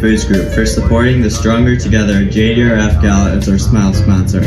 Foods Group for supporting the Stronger Together JDRF Gala as our SMILE sponsor.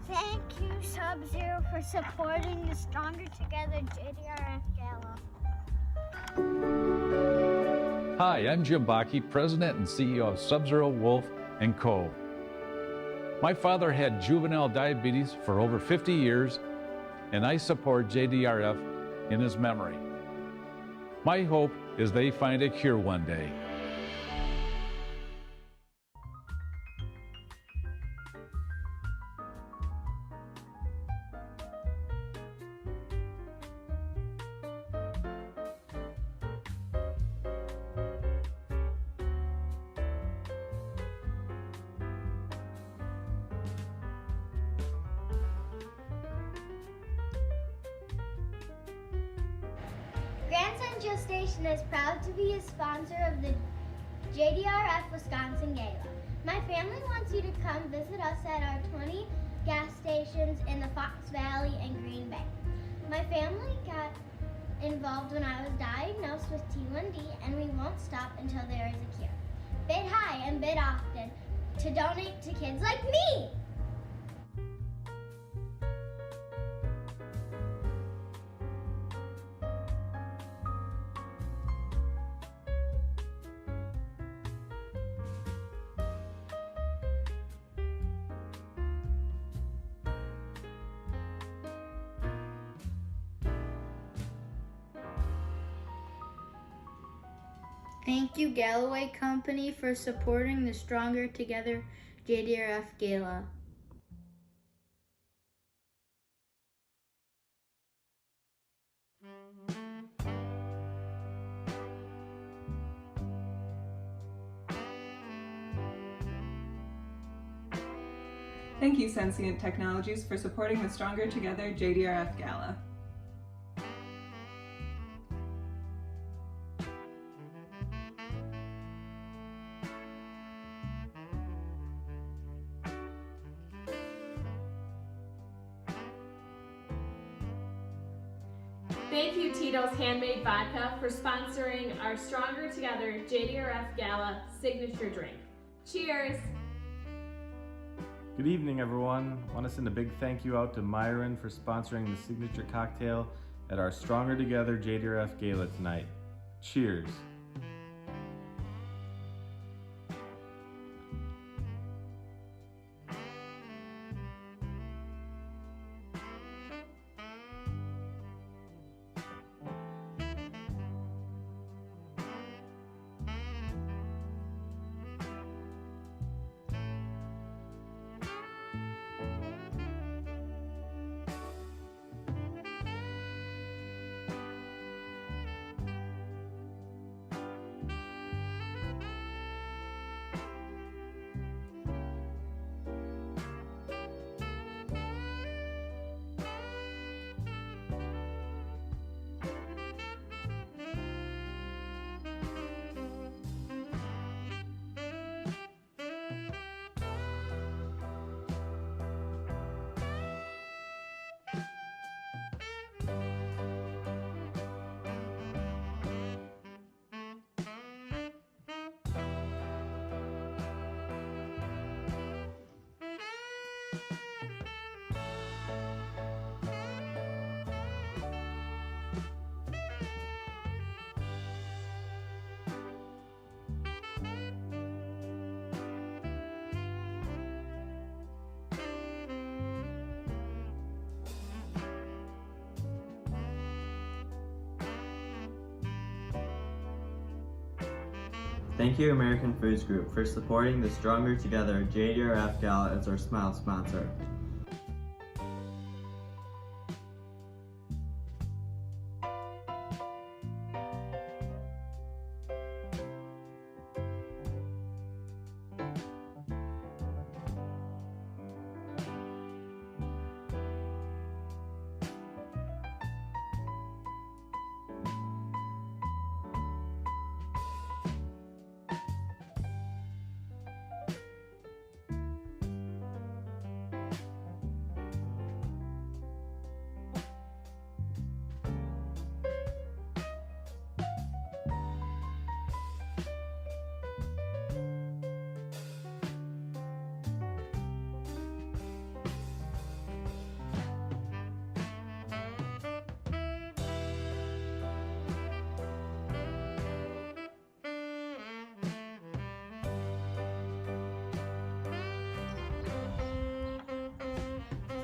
Thank you, Sub-Zero, for supporting the Stronger Together JDRF Gala. Hi, I'm Jim Bakke, President and CEO of Sub-Zero Wolf & Co. My father had juvenile diabetes for over 50 years, and I support JDRF in his memory. My hope is they find a cure one day. Grand Central Station is proud to be a sponsor of the JDRF Wisconsin Gala. My family wants you to come visit us at our 20 gas stations in the Fox Valley and Green Bay. My family got involved when I was diagnosed with T1D, and we won't stop until there is a cure. Bid high and bid often to donate to kids like me! Thank you, Galloway Company, for supporting the Stronger Together JDRF Gala. Thank you, Sensient Technologies, for supporting the Stronger Together JDRF Gala. Thank you, Tito's Handmade Vodka, for sponsoring our Stronger Together JDRF Gala signature drink. Cheers! Good evening, everyone. I want to send a big thank you out to Myron for sponsoring the signature cocktail at our Stronger Together JDRF Gala tonight. Cheers. Thank you, American Foods Group, for supporting the Stronger Together JDRF Gala as our Smile sponsor.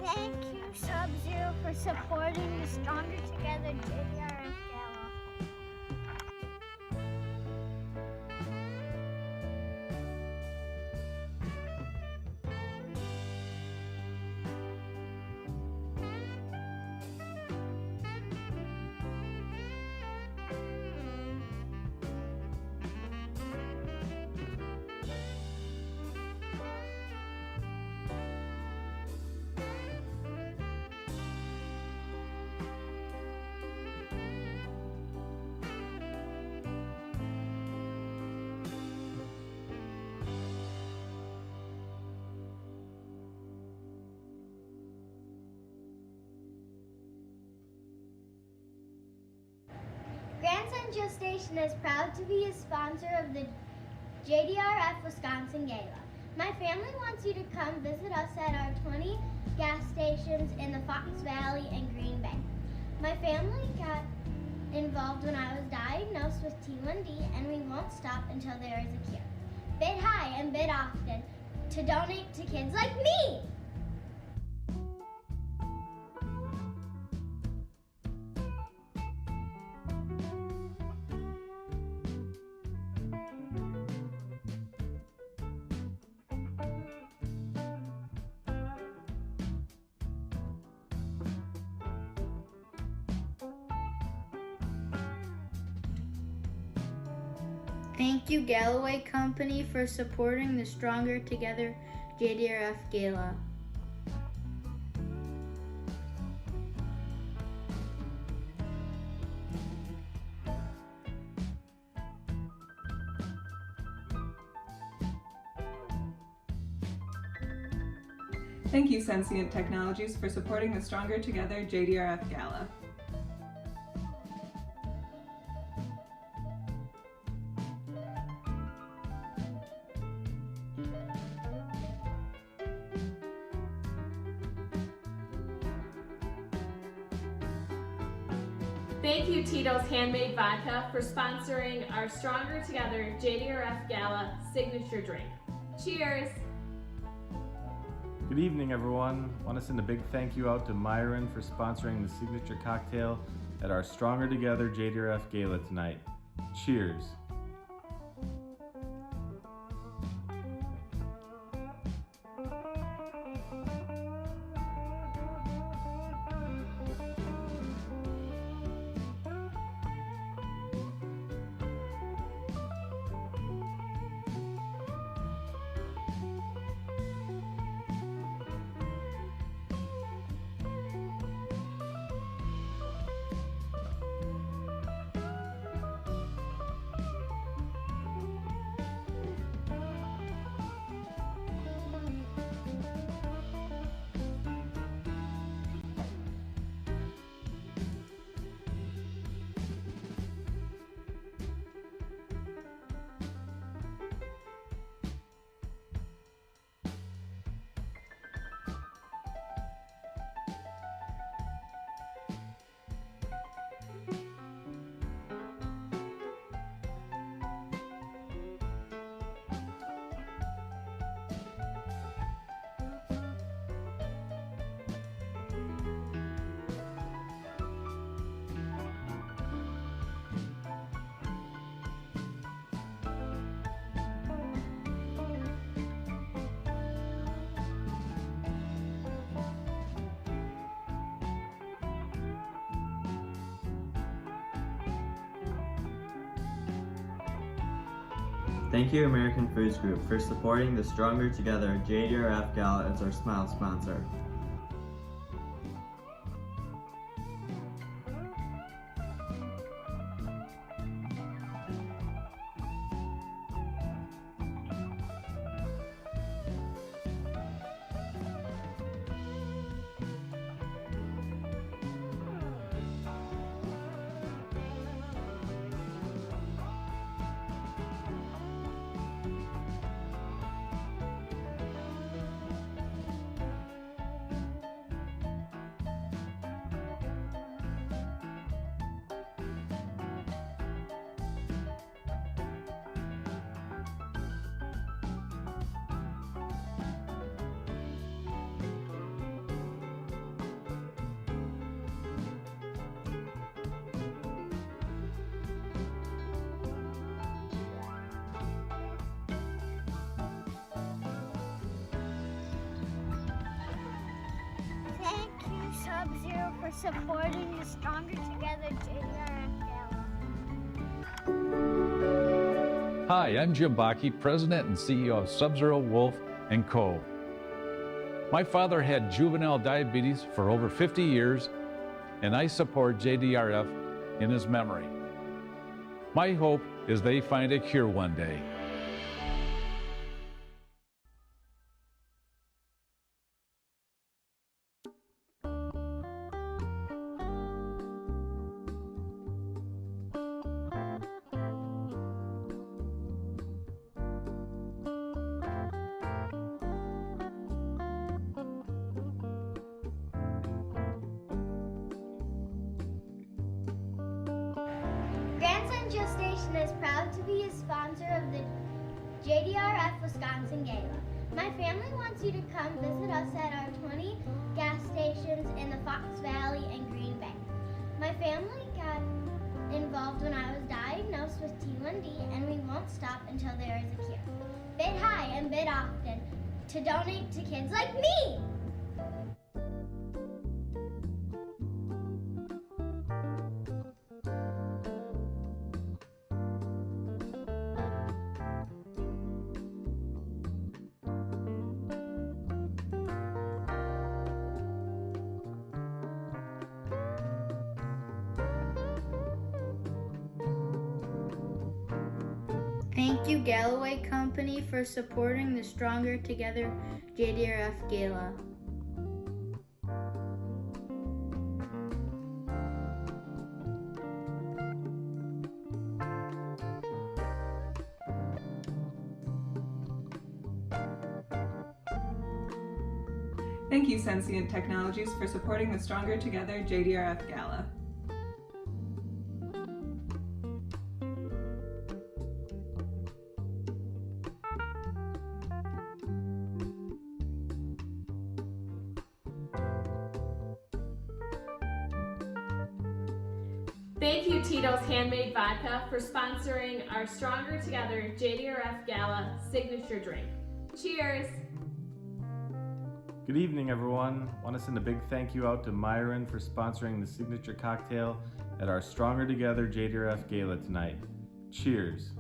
Thank you, Sub-Zero, for supporting the Stronger Together JDRF Gala. Grandson Gestation is proud to be a sponsor of the JDRF Wisconsin Gala. My family wants you to come visit us at our 20 gas stations in the Fox Valley and Green Bay. My family got involved when I was diagnosed with T1D, and we won't stop until there is a cure. Bid high and bid often to donate to kids like me! Thank you, Galloway Company, for supporting the Stronger Together JDRF Gala. Thank you, Sensient Technologies, for supporting the Stronger Together JDRF Gala. Thank you, Tito's Handmade Vodka, for sponsoring our Stronger Together JDRF Gala signature drink. Cheers! Good evening, everyone. Want to send a big thank you out to Myron for sponsoring the signature cocktail at our Stronger Together JDRF Gala tonight. Cheers. Thank you American Foods Group for supporting the Stronger Together JDRF Gala as our Smile sponsor. Thank you, Sub-Zero, for supporting the Stronger Together JDRF Gala. Hi, I'm Jim Bakke, President and CEO of Sub-Zero Wolf & Co. My father had juvenile diabetes for over 50 years, and I support JDRF in his memory. My hope is they find a cure one day. Grandson Gestation is proud to be a sponsor of the JDRF Wisconsin Gala. My family wants you to come visit us at our 20 gas stations in the Fox Valley and Green Bay. My family got involved when I was diagnosed with T1D, and we won't stop until there is a cure. Bid high and bid often to donate to kids like me! Thank you, Galloway Company, for supporting the Stronger Together JDRF Gala. Thank you, Sensient Technologies, for supporting the Stronger Together JDRF Gala. Thank you, Tito's Handmade Vodka, for sponsoring our Stronger Together JDRF Gala signature drink. Cheers! Good evening, everyone. Want to send a big thank you out to Myron for sponsoring the signature cocktail at our Stronger Together JDRF Gala tonight. Cheers.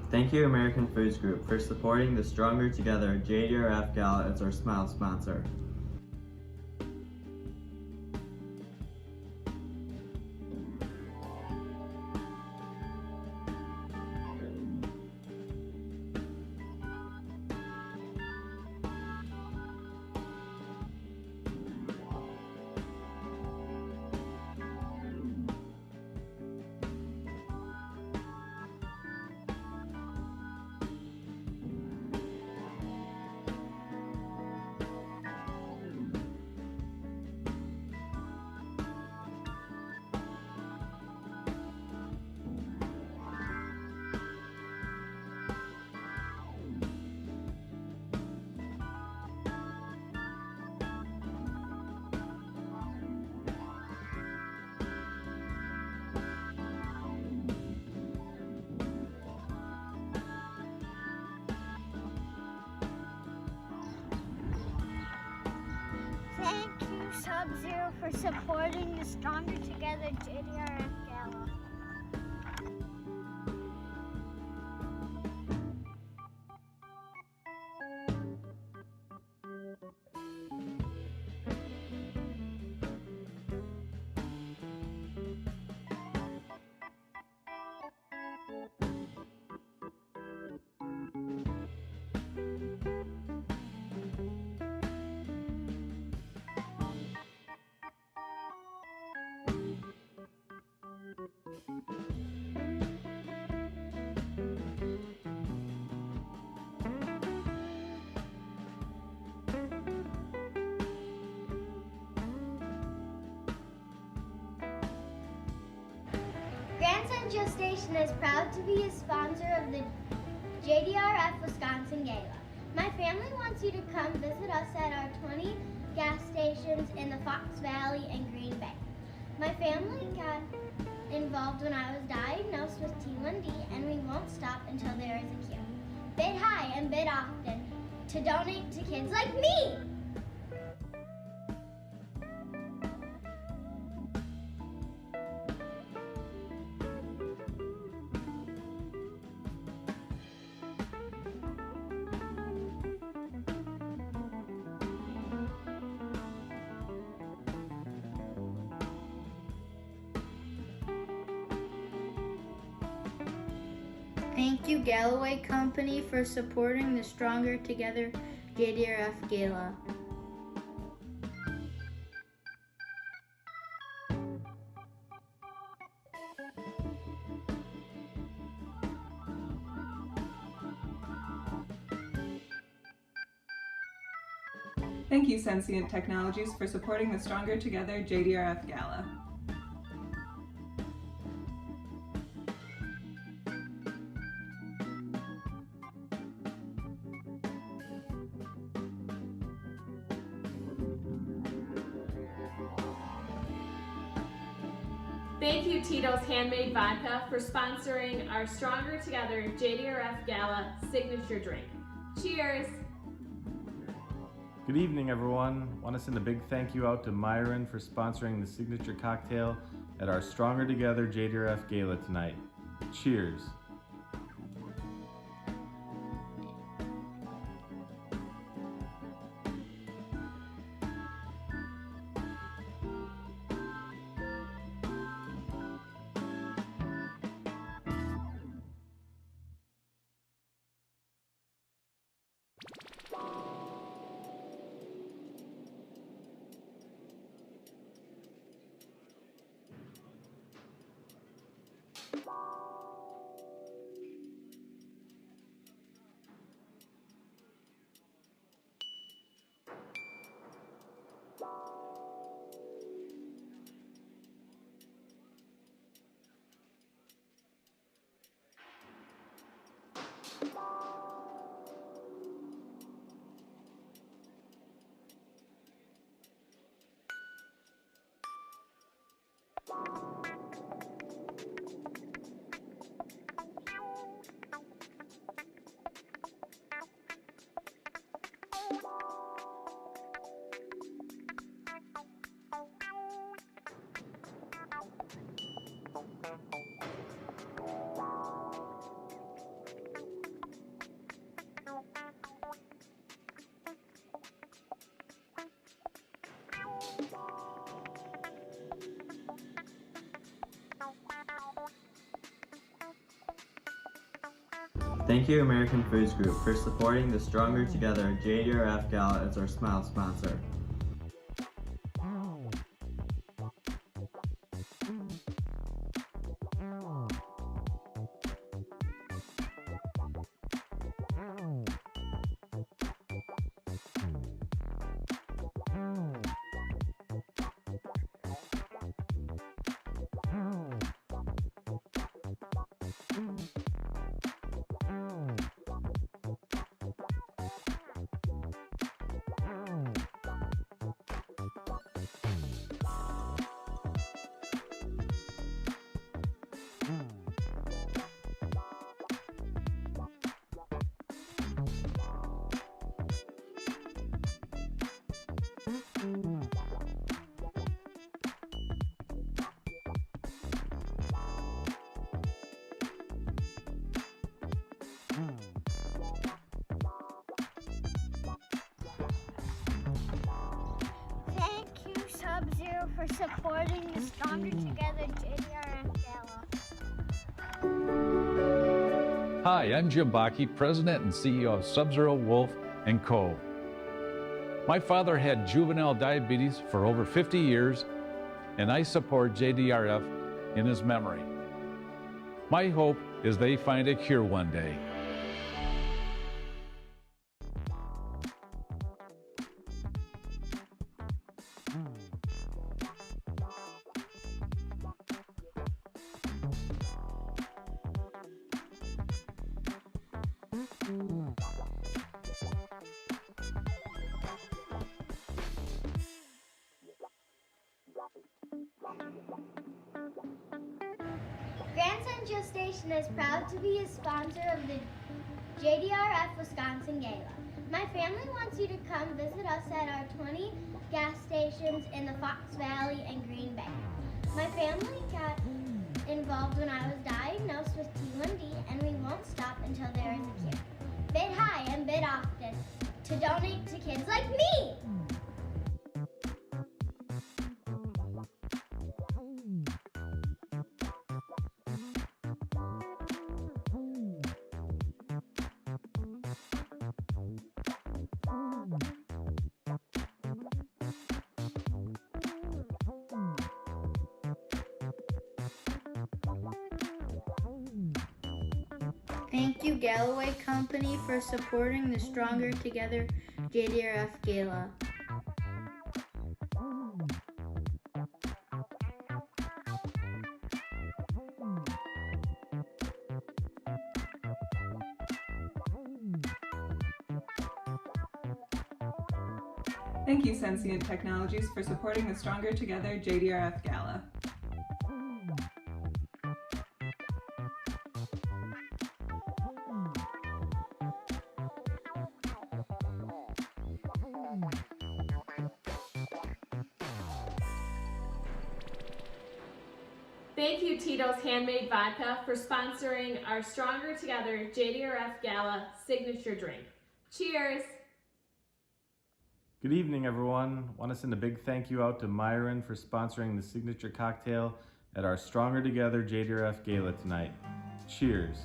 Thank you American Foods Group for supporting the Stronger Together JDRF Gala as our Smile sponsor. Thank you, Sub-Zero, for supporting the Stronger Together JDRF Gala. Berens Central Station is proud to be a sponsor of the JDRF Wisconsin Gala. My family wants you to come visit us at our 20 gas stations in the Fox Valley and Green Bay. My family got involved when I was diagnosed with T1D, and we won't stop until there is a cure. Bid high and bid often to donate to kids like me! Thank you, Galloway Company, for supporting the Stronger Together JDRF Gala. Thank you, Sensient Technologies, for supporting the Stronger Together JDRF Gala. Thank you, Tito's Handmade Vodka, for sponsoring our Stronger Together JDRF Gala signature drink. Cheers! Good evening, everyone. Want to send a big thank you out to Myron for sponsoring the signature cocktail at our Stronger Together JDRF Gala tonight. Cheers. Thank you American Foods Group for supporting the Stronger Together JDRF Gala as our Smile sponsor. Thank you, Sub-Zero, for supporting the Stronger Together JDRF Gala. Hi, I'm Jim Bakke, President and CEO of Sub-Zero Wolf & Co. My father had juvenile diabetes for over 50 years, and I support JDRF in his memory. My hope is they find a cure one day. Grandson Gestation is proud to be a sponsor of the JDRF Wisconsin Gala. My family wants you to come visit us at our 20 gas stations in the Fox Valley and Green Bay. My family got involved when I was diagnosed with T1D, and we won't stop until there is a cure. Bid high and bid often to donate to kids like me. Thank you, Galloway Company, for supporting the Stronger Together JDRF Gala. Thank you, Sensient Technologies, for supporting the Stronger Together JDRF Gala. Thank you, Tito's Handmade Vodka, for sponsoring our Stronger Together JDRF Gala signature drink. Cheers! Good evening, everyone. Want to send a big thank you out to Myron for sponsoring the signature cocktail at our Stronger Together JDRF Gala tonight. Cheers.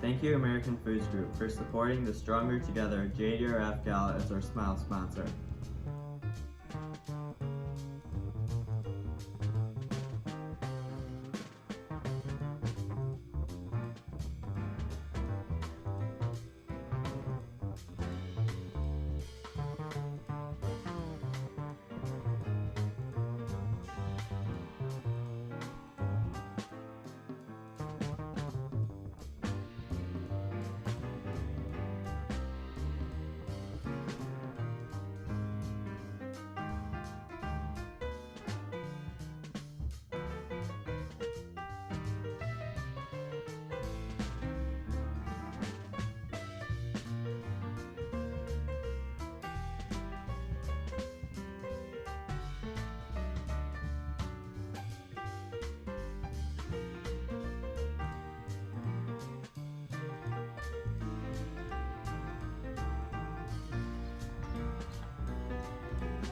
Thank you, American Foods Group, for supporting the Stronger Together JDRF Gala as our Smile sponsor.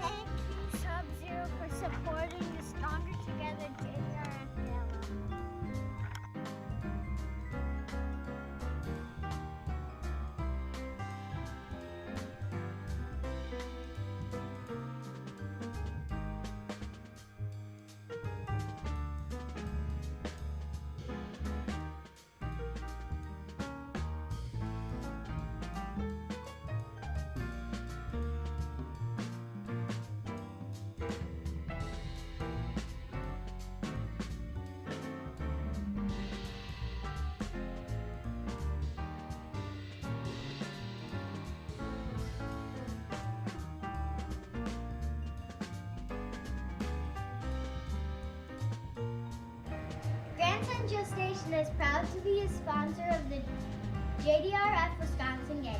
Thank you, Sub-Zero, for supporting the Stronger Together JDRF Gala. Grandson Gestation is proud to be a sponsor of the JDRF Wisconsin Gala.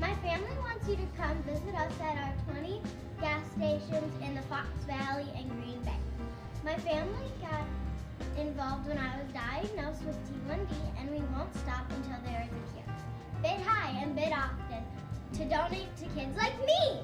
My family wants you to come visit us at our 20 gas stations in the Fox Valley and Green Bay. My family got involved when I was diagnosed with T1D, and we won't stop until there is a cure. Bid high and bid often to donate to kids like me.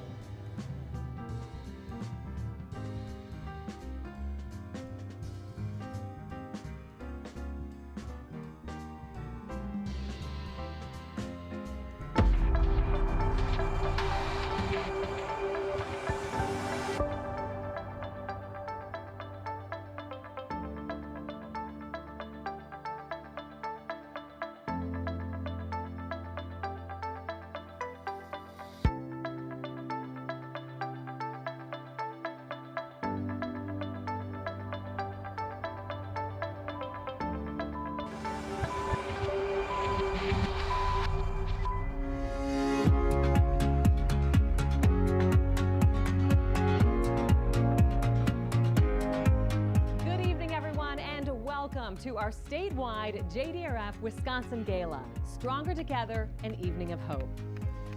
Welcome to our statewide JDRF Wisconsin Gala, Stronger Together, an Evening of Hope.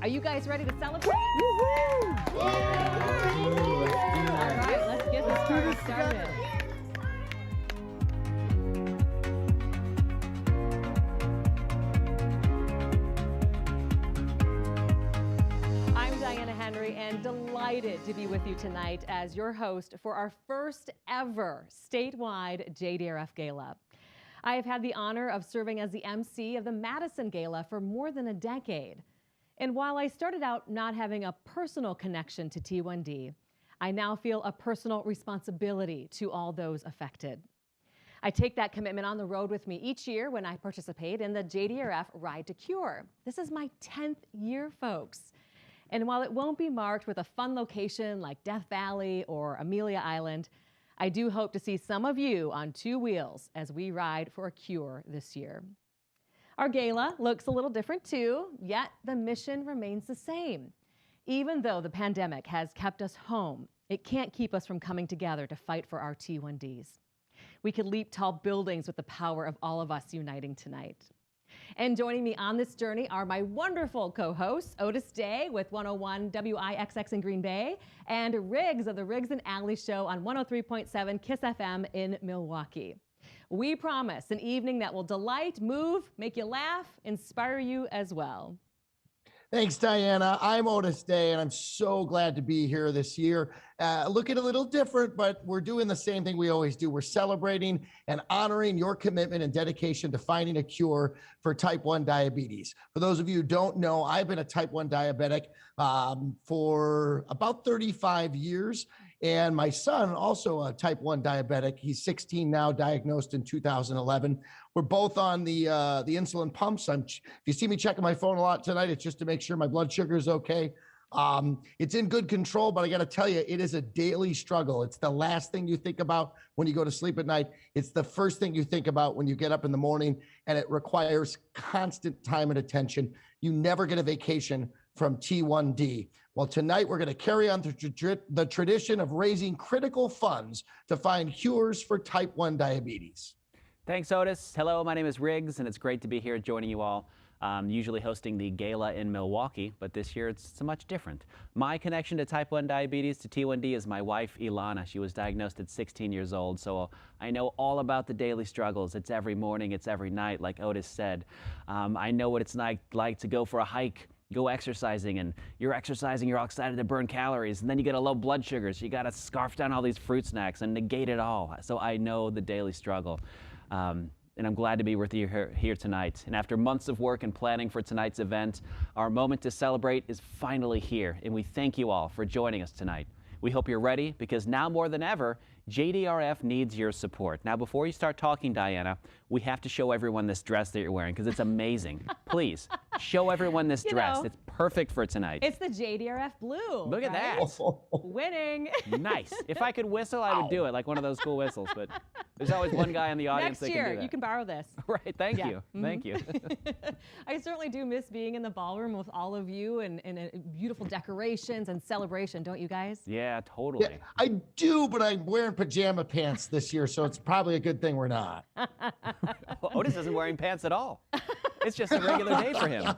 Are you guys ready to celebrate? All right, let's get this party started. And delighted to be with you tonight as your host for our first ever statewide JDRF Gala. I have had the honor of serving as the MC of the Madison Gala for more than a decade. And while I started out not having a personal connection to T1D, I now feel a personal responsibility to all those affected. I take that commitment on the road with me each year when I participate in the JDRF Ride to Cure. This is my 10th year, folks. And while it won't be marked with a fun location like Death Valley or Amelia Island, I do hope to see some of you on two wheels as we ride for a cure this year. Our gala looks a little different too, yet the mission remains the same. Even though the pandemic has kept us home, it can't keep us from coming together to fight for our T1Ds. We could leap tall buildings with the power of all of us uniting tonight. And joining me on this journey are my wonderful co-hosts, Otis Day with 101 WIXX in Green Bay, and Riggs of the Riggs and Alley Show on 103.7 KISS FM in Milwaukee. We promise an evening that will delight, move, make you laugh, inspire you as well. Thanks, Diana. I'm Otis Day, and I'm so glad to be here this year. Looking a little different, but we're doing the same thing we always do. We're celebrating and honoring your commitment and dedication to finding a cure for type 1 diabetes. For those of you who don't know, I've been a type 1 diabetic for about 35 years. And my son, also a type 1 diabetic, he's 16 now, diagnosed in 2011. We're both on the insulin pumps. If you see me checking my phone a lot tonight, it's just to make sure my blood sugar is okay. It's in good control, but I got to tell you, it is a daily struggle. It's the last thing you think about when you go to sleep at night. It's the first thing you think about when you get up in the morning, and it requires constant time and attention. You never get a vacation from T1D. Well, tonight we're going to carry on the tradition of raising critical funds to find cures for type 1 diabetes. Thanks, Otis. Hello, my name is Riggs, and it's great to be here joining you all. Usually hosting the Gala in Milwaukee, but this year it's so much different. My connection to type 1 diabetes, to T1D, is my wife, Ilana. She was diagnosed at 16 years old, so I know all about the daily struggles. It's every morning, it's every night, like Otis said. I know what it's like to go for a hike, go exercising, and you're exercising, you're all excited to burn calories, and then you get a low blood sugar, so you got to scarf down all these fruit snacks and negate it all. So I know the daily struggle. And I'm glad to be with you here tonight. And after months of work and planning for tonight's event, our moment to celebrate is finally here, and we thank you all for joining us tonight. We hope you're ready, because now more than ever, JDRF needs your support. Now, before you start talking, Diana, we have to show everyone this dress that you're wearing, because it's amazing. Please, show everyone this dress. It's perfect for tonight. It's the JDRF blue. Look at that. Winning. Nice. If I could whistle, I would do it, like one of those cool whistles, but there's always one guy in the audience that can do that. Next year, you can borrow this. Right, thank you. Thank you. I certainly do miss being in the ballroom with all of you and beautiful decorations and celebration, don't you guys? Yeah, totally. Yeah, I do, but I'm wearing pajama pants this year, so it's probably a good thing we're not. Well, Otis isn't wearing pants at all. It's just a regular day for him.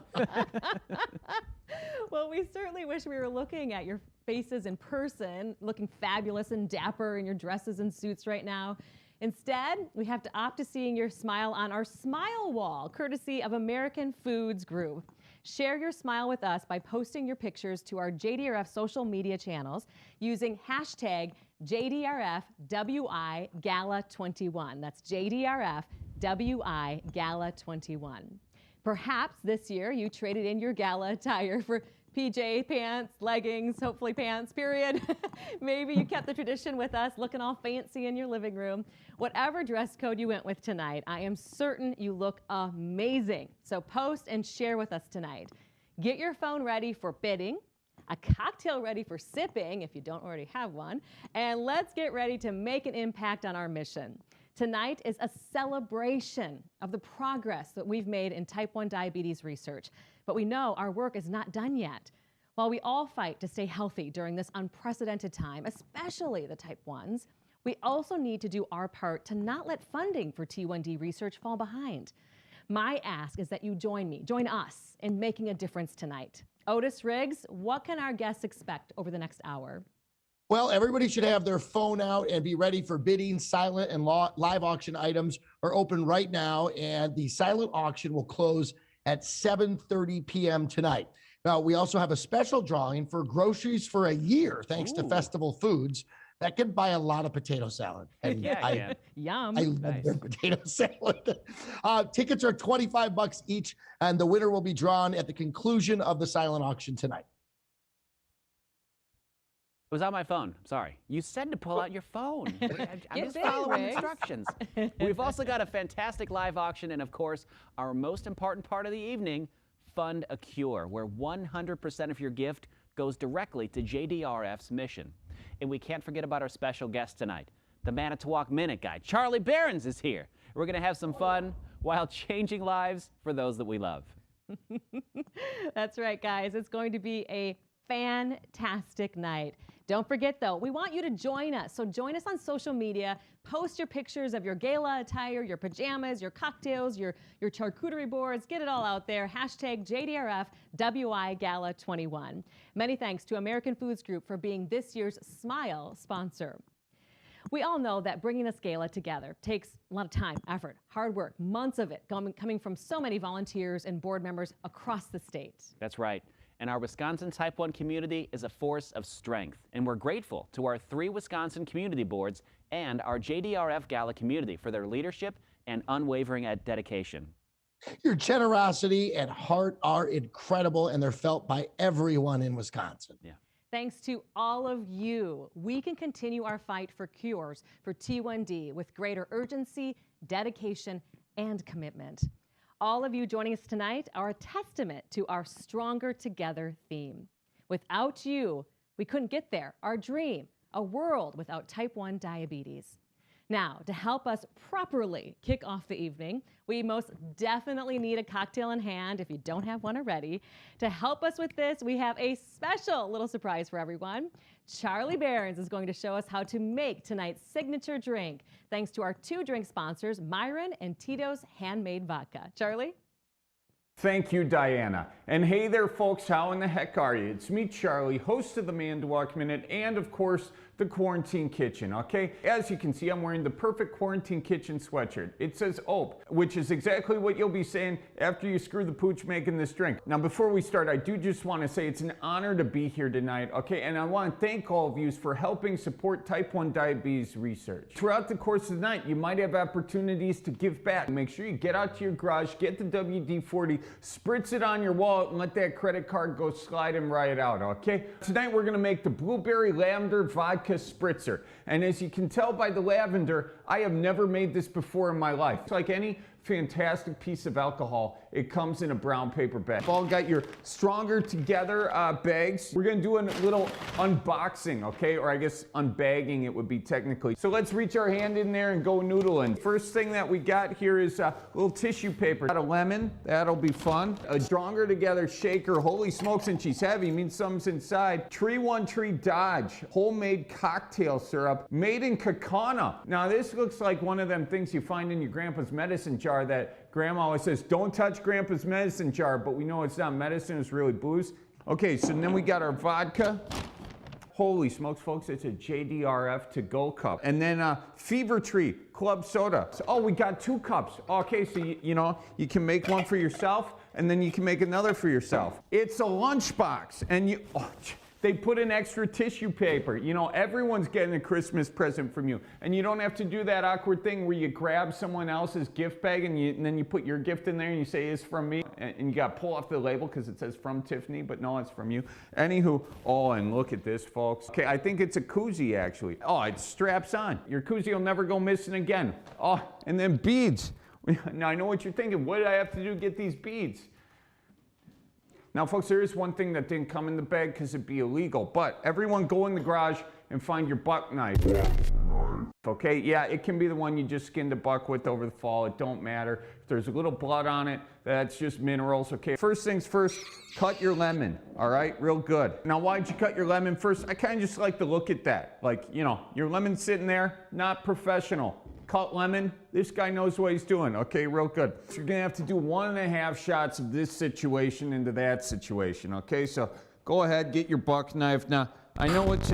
Well, we certainly wish we were looking at your faces in person, looking fabulous and dapper in your dresses and suits right now. Instead, we have to opt to seeing your smile on our smile wall, courtesy of American Foods Group. Share your smile with us by posting your pictures to our JDRF social media channels using hashtag JDRFWIGala21. That's JDRFWIGala21. Perhaps this year you traded in your gala attire for PJ pants, leggings, hopefully pants, period. Maybe you kept the tradition with us, looking all fancy in your living room. Whatever dress code you went with tonight, I am certain you look amazing. So post and share with us tonight. Get your phone ready for bidding, a cocktail ready for sipping if you don't already have one, and let's get ready to make an impact on our mission. Tonight is a celebration of the progress that we've made in type 1 diabetes research, but we know our work is not done yet. While we all fight to stay healthy during this unprecedented time, especially the type 1s, we also need to do our part to not let funding for T1D research fall behind. My ask is that you join us in making a difference tonight. Otis, Riggs, what can our guests expect over the next hour? Well, everybody should have their phone out and be ready for bidding. Silent and live auction items are open right now, and the silent auction will close at 7:30 p.m. tonight. Now, we also have a special drawing for groceries for a year, thanks to Festival Foods. That can buy a lot of potato salad. And Yum. I love their potato salad. Tickets are $25 each, and the winner will be drawn at the conclusion of the silent auction tonight. It was on my phone. Sorry. You said to pull out your phone. I'm just following instructions. We've also got a fantastic live auction, and of course, our most important part of the evening, Fund a Cure, where 100% of your gift goes directly to JDRF's mission. And we can't forget about our special guest tonight. The Manitowoc Minute guy, Charlie Berens, is here. We're going to have some fun while changing lives for those that we love. That's right, guys. It's going to be a fantastic night. Don't forget, though, we want you to join us. So join us on social media. Post your pictures of your gala attire, your pajamas, your cocktails, your charcuterie boards. Get it all out there. Hashtag JDRFWIGala21. Many thanks to American Foods Group for being this year's Smile sponsor. We all know that bringing this gala together takes a lot of time, effort, hard work, months of it coming from so many volunteers and board members across the state. That's right. and our Wisconsin Type 1 community is a force of strength. And we're grateful to our 3 Wisconsin community boards and our JDRF Gala community for their leadership and unwavering dedication. Your generosity and heart are incredible, and they're felt by everyone in Wisconsin. Yeah. Thanks to all of you, we can continue our fight for cures for T1D with greater urgency, dedication, and commitment. All of you joining us tonight are a testament to our Stronger Together theme. Without you, we couldn't get there. Our dream, a world without type 1 diabetes. Now, to help us properly kick off the evening, we most definitely need a cocktail in hand if you don't have one already. To help us with this, we have a special little surprise for everyone. Charlie Berens is going to show us how to make tonight's signature drink, thanks to our 2 drink sponsors, Myron and Tito's Handmade Vodka. Charlie? Thank you, Diana. And hey there, folks, how in the heck are you? It's me, Charlie, host of the Manitowoc Minute, and of course, the Quarantine Kitchen, okay? As you can see, I'm wearing the perfect Quarantine Kitchen sweatshirt. It says OPE, which is exactly what you'll be saying after you screw the pooch making this drink. Now, before we start, I do just want to say it's an honor to be here tonight, okay? And I want to thank all of you for helping support type 1 diabetes research. Throughout the course of the night, you might have opportunities to give back. Make sure you get out to your garage, get the WD-40, spritz it on your wallet, and let that credit card go sliding right out, okay? Tonight, we're going to make the Blueberry Lavender Vodka Spritzer. And as you can tell by the lavender, I have never made this before in my life. It's like any fantastic piece of alcohol, it comes in a brown paper bag. You've all got your Stronger Together bags. We're gonna do a little unboxing, okay? Or I guess unbagging it would be technically. So let's reach our hand in there and go noodling. First thing that we got here is a little tissue paper. Got a lemon, that'll be fun. A Stronger Together shaker, holy smokes, and she's heavy, means something's inside. Tree One Tree Dodge, homemade cocktail syrup, made in Kakana. Now this looks like one of them things you find in your grandpa's medicine jar that grandma always says, don't touch grandpa's medicine jar, but we know it's not medicine, it's really booze. Okay, so then we got our vodka. Holy smokes, folks, it's a JDRF to-go cup. And then Fever Tree Club Soda. So, oh, we got 2 cups. Okay, so you know, you can make one for yourself, and then you can make another for yourself. It's a lunchbox, and they put in extra tissue paper. You know, everyone's getting a Christmas present from you. And you don't have to do that awkward thing where you grab someone else's gift bag and then you put your gift in there and you say, it's from me. And you got to pull off the label because it says from Tiffany, but no, it's from you. Anywho, oh, and look at this, folks. Okay, I think it's a koozie, actually. Oh, it straps on. Your koozie will never go missing again. Oh, and then beads. Now, I know what you're thinking. What did I have to do to get these beads? Now, folks, there is one thing that didn't come in the bag because it'd be illegal, but everyone go in the garage and find your buck knife. Okay, yeah, it can be the one you just skinned a buck with over the fall. It don't matter. If there's a little blood on it, that's just minerals, okay? First things first, cut your lemon, all right? Real good. Now, why'd you cut your lemon first? I kind of just like to look at that. Like, you know, your lemon's sitting there, not professional. Cut lemon, this guy knows what he's doing, okay, real good. So you're gonna have to do 1.5 shots of this situation into that situation, okay? So go ahead, get your buck knife. Now, I know what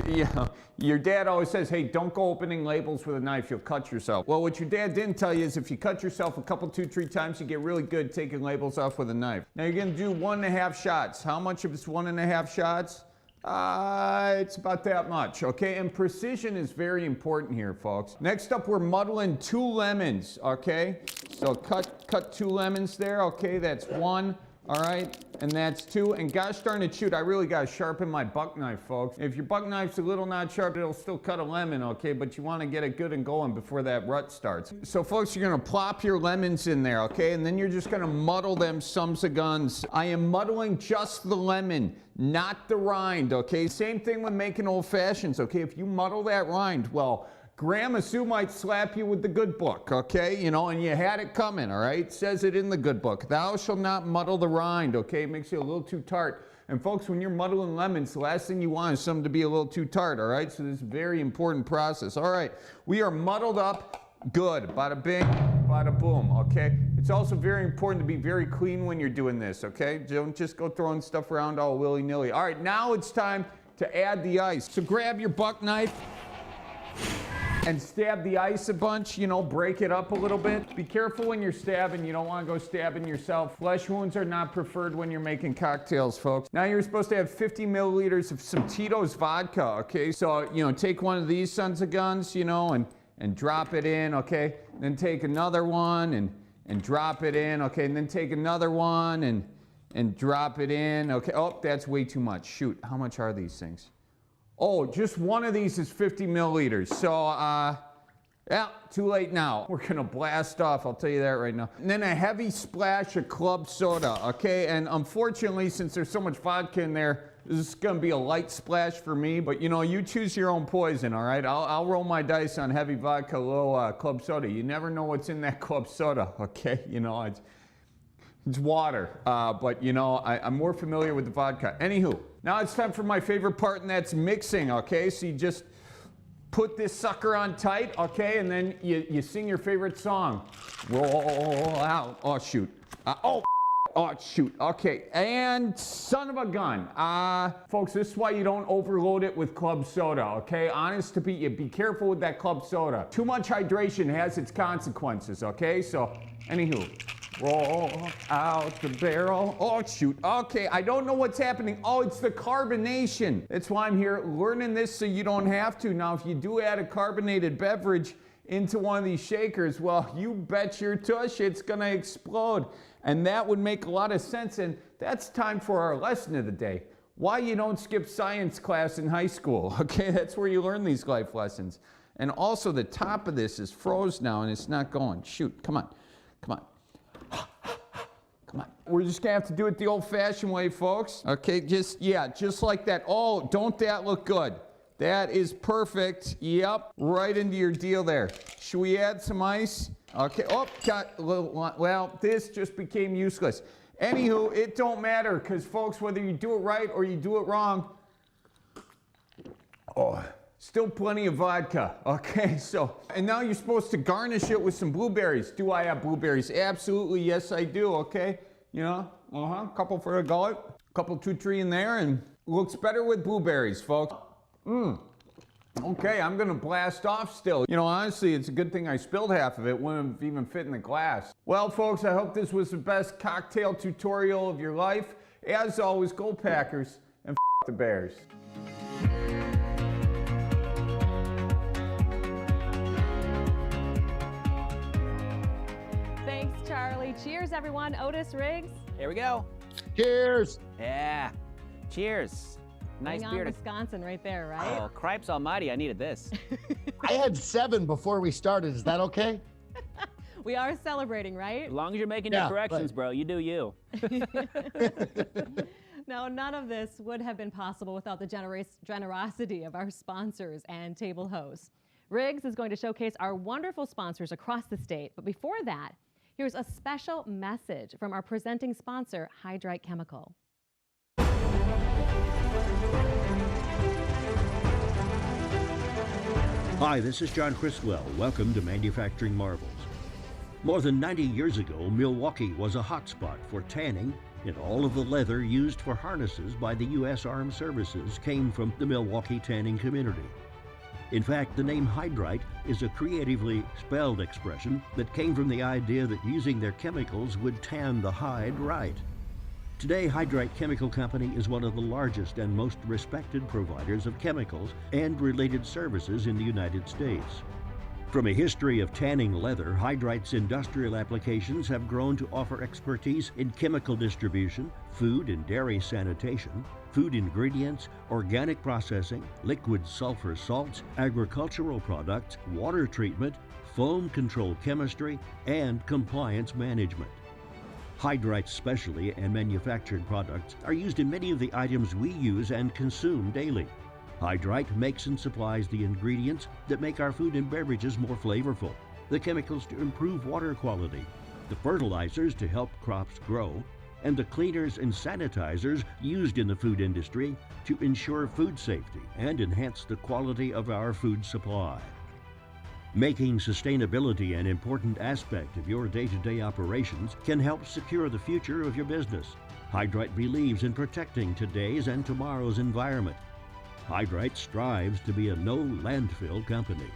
your dad always says, hey, don't go opening labels with a knife, you'll cut yourself. Well, what your dad didn't tell you is if you cut yourself a couple, 2-3 times, you get really good taking labels off with a knife. Now you're gonna do 1.5 shots. How much of it's 1.5 shots? It's about that much, okay? And precision is very important here, folks. Next up, we're muddling 2 lemons, okay? So cut 2 lemons there, okay? That's 1, all right? And that's 2. And gosh darn it, shoot, I really got to sharpen my buck knife, folks. If your buck knife's a little not sharp, it'll still cut a lemon, okay? But you want to get it good and going before that rut starts. So, folks, you're going to plop your lemons in there, okay? And then you're just going to muddle them sums of guns. I am muddling just the lemon, not the rind, okay? Same thing with making old fashions, okay? If you muddle that rind, well, Grandma Sue might slap you with the good book, okay? You know, and you had it coming, all right? It says it in the good book. Thou shalt not muddle the rind, okay? It makes you a little too tart. And folks, when you're muddling lemons, the last thing you want is something to be a little too tart, all right? So this is a very important process. All right, we are muddled up. Good. Bada bing, bada boom, okay? It's also very important to be very clean when you're doing this, okay? Don't just go throwing stuff around all willy-nilly. All right, now it's time to add the ice. So grab your buck knife and stab the ice a bunch, you know, break it up a little bit. Be careful when you're stabbing. You don't want to go stabbing yourself. Flesh wounds are not preferred when you're making cocktails, folks. Now you're supposed to have 50 milliliters of some Tito's vodka, okay? So, you know, take one of these sons of guns, you know, and drop it in, okay? Then take another one and drop it in, okay? And then take another one and drop it in, okay? Oh, that's way too much. Shoot, how much are these things? Oh, just one of these is 50 milliliters. So, yeah, too late now. We're gonna blast off, I'll tell you that right now. And then a heavy splash of club soda, okay? And unfortunately, since there's so much vodka in there, this is gonna be a light splash for me, but you know, you choose your own poison, all right? I'll roll my dice on heavy vodka, a little club soda. You never know what's in that club soda, okay? You know, it's water, but you know, I'm more familiar with the vodka. Anywho, now it's time for my favorite part, and that's mixing, okay? So you just put this sucker on tight, okay? And then you sing your favorite song. Roll out. Oh, shoot. Oh, shoot. Okay, and son of a gun. Folks, this is why you don't overload it with club soda, okay? Honest to be careful with that club soda. Too much hydration has its consequences, okay? So, anywho. Roll out the barrel. Oh, shoot. Okay, I don't know what's happening. Oh, it's the carbonation. That's why I'm here learning this so you don't have to. Now, if you do add a carbonated beverage into one of these shakers, well, you bet your tush it's going to explode. And that would make a lot of sense. And that's time for our lesson of the day. Why you don't skip science class in high school. Okay, that's where you learn these life lessons. And also, the top of this is froze now and it's not going. Shoot, come on. Come on. Come on. We're just gonna have to do it the old-fashioned way, folks. Okay, just like that. Oh, don't that look good? That is perfect. Yep, right into your deal there. Should we add some ice? Okay, oh, got a little, well, this just became useless. Anywho, it don't matter, because folks, whether you do it right or you do it wrong, oh, still plenty of vodka, okay? So, and now you're supposed to garnish it with some blueberries. Do I have blueberries? Absolutely, yes I do, okay? You know, couple for the gullet, couple 2-3 in there, and looks better with blueberries, folks. Okay, I'm gonna blast off still. You know, honestly, it's a good thing I spilled half of it. Wouldn't have even fit in the glass. Well, folks, I hope this was the best cocktail tutorial of your life. As always, go Packers, and the Bears. Charlie. Cheers, everyone. Otis, Riggs. Here we go. Cheers. Yeah. Cheers. Nice beer. Wisconsin right there, right? Oh, cripes almighty. I needed this. I had 7 before we started. Is that okay? We are celebrating, right? As long as you're making your corrections, bro. You do you. No, none of this would have been possible without the generosity of our sponsors and table hosts. Riggs is going to showcase our wonderful sponsors across the state. But before that, here's a special message from our presenting sponsor, Hydrite Chemical. Hi, this is John Criswell. Welcome to Manufacturing Marvels. More than 90 years ago, Milwaukee was a hotspot for tanning, and all of the leather used for harnesses by the U.S. Armed Services came from the Milwaukee tanning community. In fact, the name Hydrite is a creatively spelled expression that came from the idea that using their chemicals would tan the hide right. Today, Hydrite Chemical Company is one of the largest and most respected providers of chemicals and related services in the United States. From a history of tanning leather, Hydrite's industrial applications have grown to offer expertise in chemical distribution, food and dairy sanitation, food ingredients, organic processing, liquid sulfur salts, agricultural products, water treatment, foam control chemistry, and compliance management. Hydrite's specialty and manufactured products are used in many of the items we use and consume daily. Hydrite makes and supplies the ingredients that make our food and beverages more flavorful, the chemicals to improve water quality, the fertilizers to help crops grow, and the cleaners and sanitizers used in the food industry to ensure food safety and enhance the quality of our food supply. Making sustainability an important aspect of your day-to-day operations can help secure the future of your business. Hydrite believes in protecting today's and tomorrow's environment. Hydrite strives to be a no landfill company.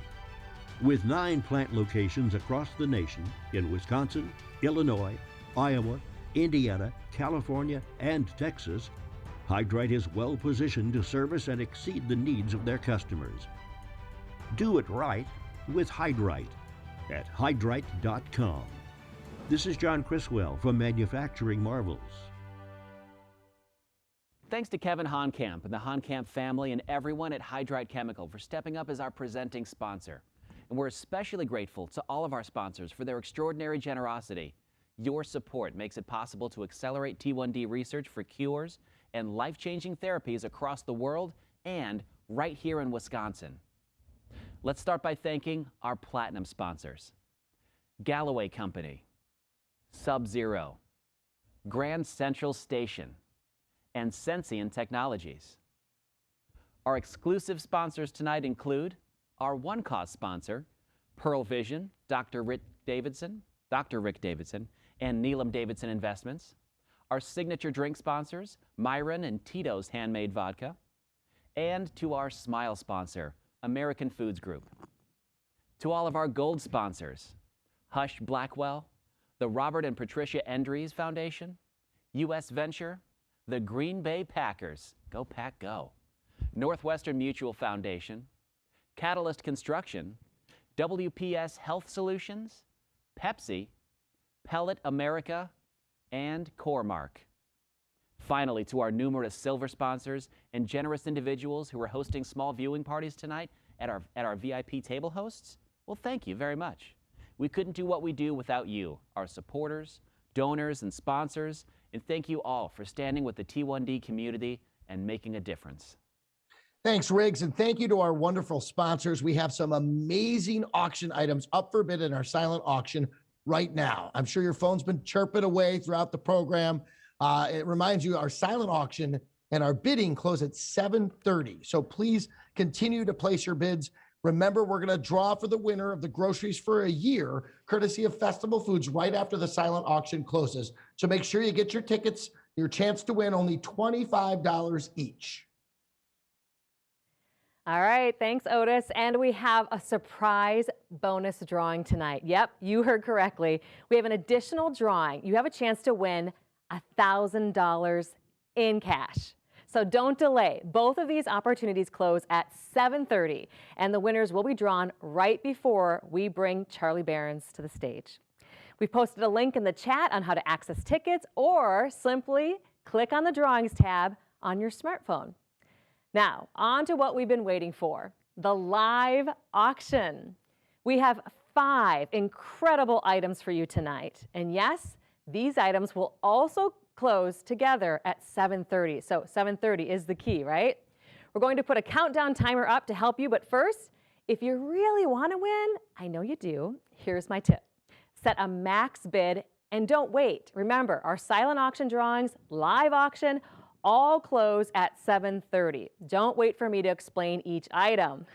With 9 plant locations across the nation in Wisconsin, Illinois, Iowa, Indiana, California, and Texas, Hydrite is well positioned to service and exceed the needs of their customers. Do it right with Hydrite at hydrite.com. This is John Criswell from Manufacturing Marvels. Thanks to Kevin Honkamp and the Honkamp family and everyone at Hydrite Chemical for stepping up as our presenting sponsor. And we're especially grateful to all of our sponsors for their extraordinary generosity. Your support makes it possible to accelerate T1D research for cures and life-changing therapies across the world and right here in Wisconsin. Let's start by thanking our platinum sponsors: Galloway Company, Sub-Zero, Grand Central Station, and Sensient Technologies. Our exclusive sponsors tonight include our One Cause sponsor, Pearl Vision, Dr. Rick Davidson, and Neelam Davidson Investments. Our signature drink sponsors, Myron and Tito's Handmade Vodka. And to our Smile sponsor, American Foods Group. To all of our gold sponsors, Hush Blackwell, the Robert and Patricia Endries Foundation, U.S. Venture, the Green Bay Packers, go Pack Go, Northwestern Mutual Foundation, Catalyst Construction, WPS Health Solutions, Pepsi, Pellet America, and Coremark. Finally, to our numerous silver sponsors and generous individuals who are hosting small viewing parties tonight at our VIP table hosts, well, thank you very much. We couldn't do what we do without you, our supporters, donors, and sponsors, and thank you all for standing with the T1D community and making a difference. Thanks, Riggs, and thank you to our wonderful sponsors. We have some amazing auction items up for bid in our silent auction right now. I'm sure your phone's been chirping away throughout the program. It reminds you our silent auction and our bidding close at 7:30. So please continue to place your bids. Remember, we're going to draw for the winner of the groceries for a year, courtesy of Festival Foods, right after the silent auction closes. So make sure you get your tickets, your chance to win, only $25 each. All right, thanks, Otis. And we have a surprise bonus drawing tonight. Yep, you heard correctly. We have an additional drawing. You have a chance to win $1,000 in cash. So don't delay. Both of these opportunities close at 7:30, and the winners will be drawn right before we bring Charlie Berens to the stage. We've posted a link in the chat on how to access tickets, or simply click on the drawings tab on your smartphone. Now, on to what we've been waiting for, the live auction. We have 5 incredible items for you tonight. And yes, these items will also close together at 7:30. So 7:30 is the key, right? We're going to put a countdown timer up to help you, but first, if you really want to win, I know you do, here's my tip. Set a max bid and don't wait. Remember, our silent auction drawings, live auction, all close at 7:30. Don't wait for me to explain each item.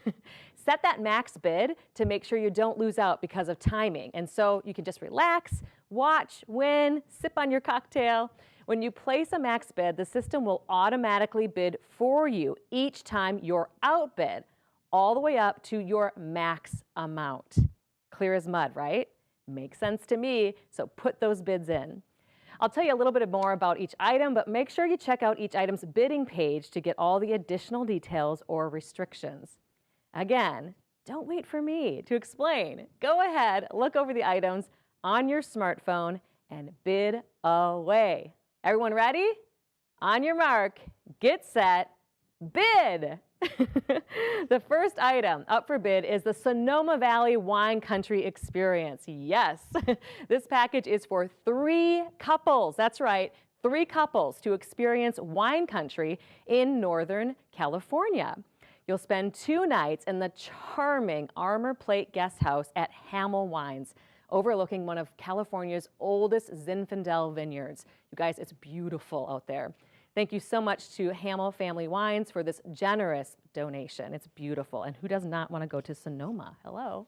Set that max bid to make sure you don't lose out because of timing. And so you can just relax, watch, win, sip on your cocktail. When you place a max bid, the system will automatically bid for you each time you're outbid, all the way up to your max amount. Clear as mud, right? Makes sense to me, so put those bids in. I'll tell you a little bit more about each item, but make sure you check out each item's bidding page to get all the additional details or restrictions. Again, don't wait for me to explain. Go ahead, look over the items on your smartphone and bid away. Everyone ready? On your mark, get set, bid! The first item up for bid is the Sonoma Valley Wine Country Experience. Yes, this package is for 3 couples. That's right, 3 couples to experience wine country in Northern California. You'll spend 2 nights in the charming Armor Plate Guest House at Hamel Wines, overlooking one of California's oldest Zinfandel vineyards. You guys, it's beautiful out there. Thank you so much to Hamel Family Wines for this generous donation. It's beautiful, and who does not want to go to Sonoma? Hello.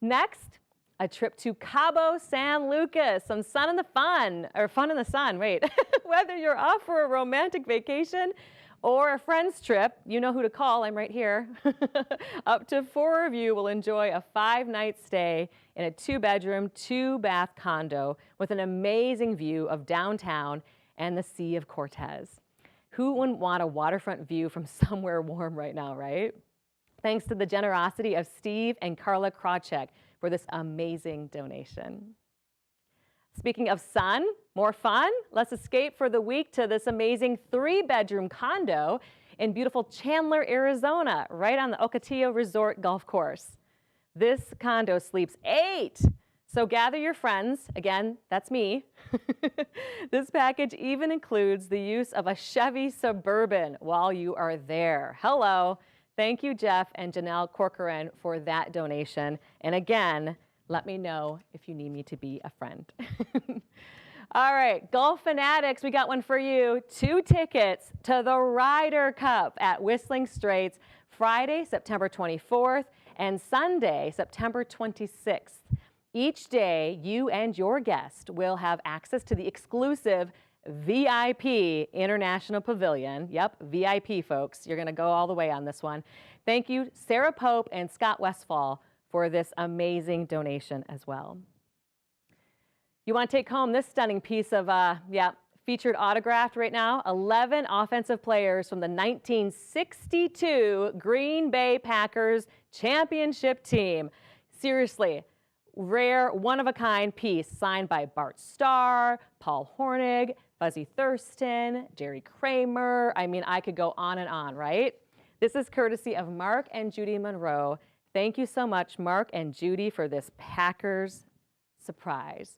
Next, a trip to Cabo San Lucas, some sun in the fun, or fun in the sun, wait. Whether you're off for a romantic vacation or a friend's trip, you know who to call, I'm right here. Up to 4 of you will enjoy a 5-night stay in a 2-bedroom, 2-bath condo with an amazing view of downtown and the Sea of Cortez. Who wouldn't want a waterfront view from somewhere warm right now, right? Thanks to the generosity of Steve and Carla Krawczyk for this amazing donation. Speaking of sun, more fun, let's escape for the week to this amazing 3-bedroom condo in beautiful Chandler, Arizona, right on the Ocotillo Resort Golf Course. This condo sleeps 8. So gather your friends, again, that's me. This package even includes the use of a Chevy Suburban while you are there. Hello. Thank you, Jeff and Janelle Corcoran, for that donation. And again, let me know if you need me to be a friend. All right, golf fanatics, we got one for you. 2 tickets to the Ryder Cup at Whistling Straits, Friday, September 24th, and Sunday, September 26th. Each day, you and your guest will have access to the exclusive VIP International Pavilion. Yep, VIP, folks. You're going to go all the way on this one. Thank you, Sarah Pope and Scott Westfall, for this amazing donation as well. You want to take home this stunning piece of, featured autographed right now. 11 offensive players from the 1962 Green Bay Packers championship team. Seriously, rare, one-of-a-kind piece signed by Bart Starr, Paul Hornig, Fuzzy Thurston, Jerry Kramer. I mean, I could go on and on, right? This is courtesy of Mark and Judy Monroe. Thank you so much, Mark and Judy, for this Packers surprise.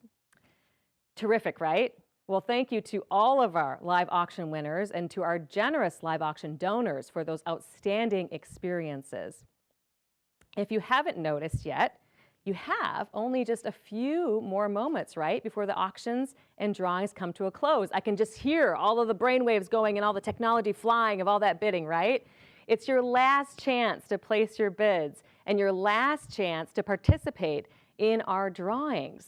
Terrific, right? Well, thank you to all of our live auction winners and to our generous live auction donors for those outstanding experiences. If you haven't noticed yet, you have only just a few more moments, right, before the auctions and drawings come to a close. I can just hear all of the brainwaves going and all the technology flying of all that bidding, right? It's your last chance to place your bids and your last chance to participate in our drawings.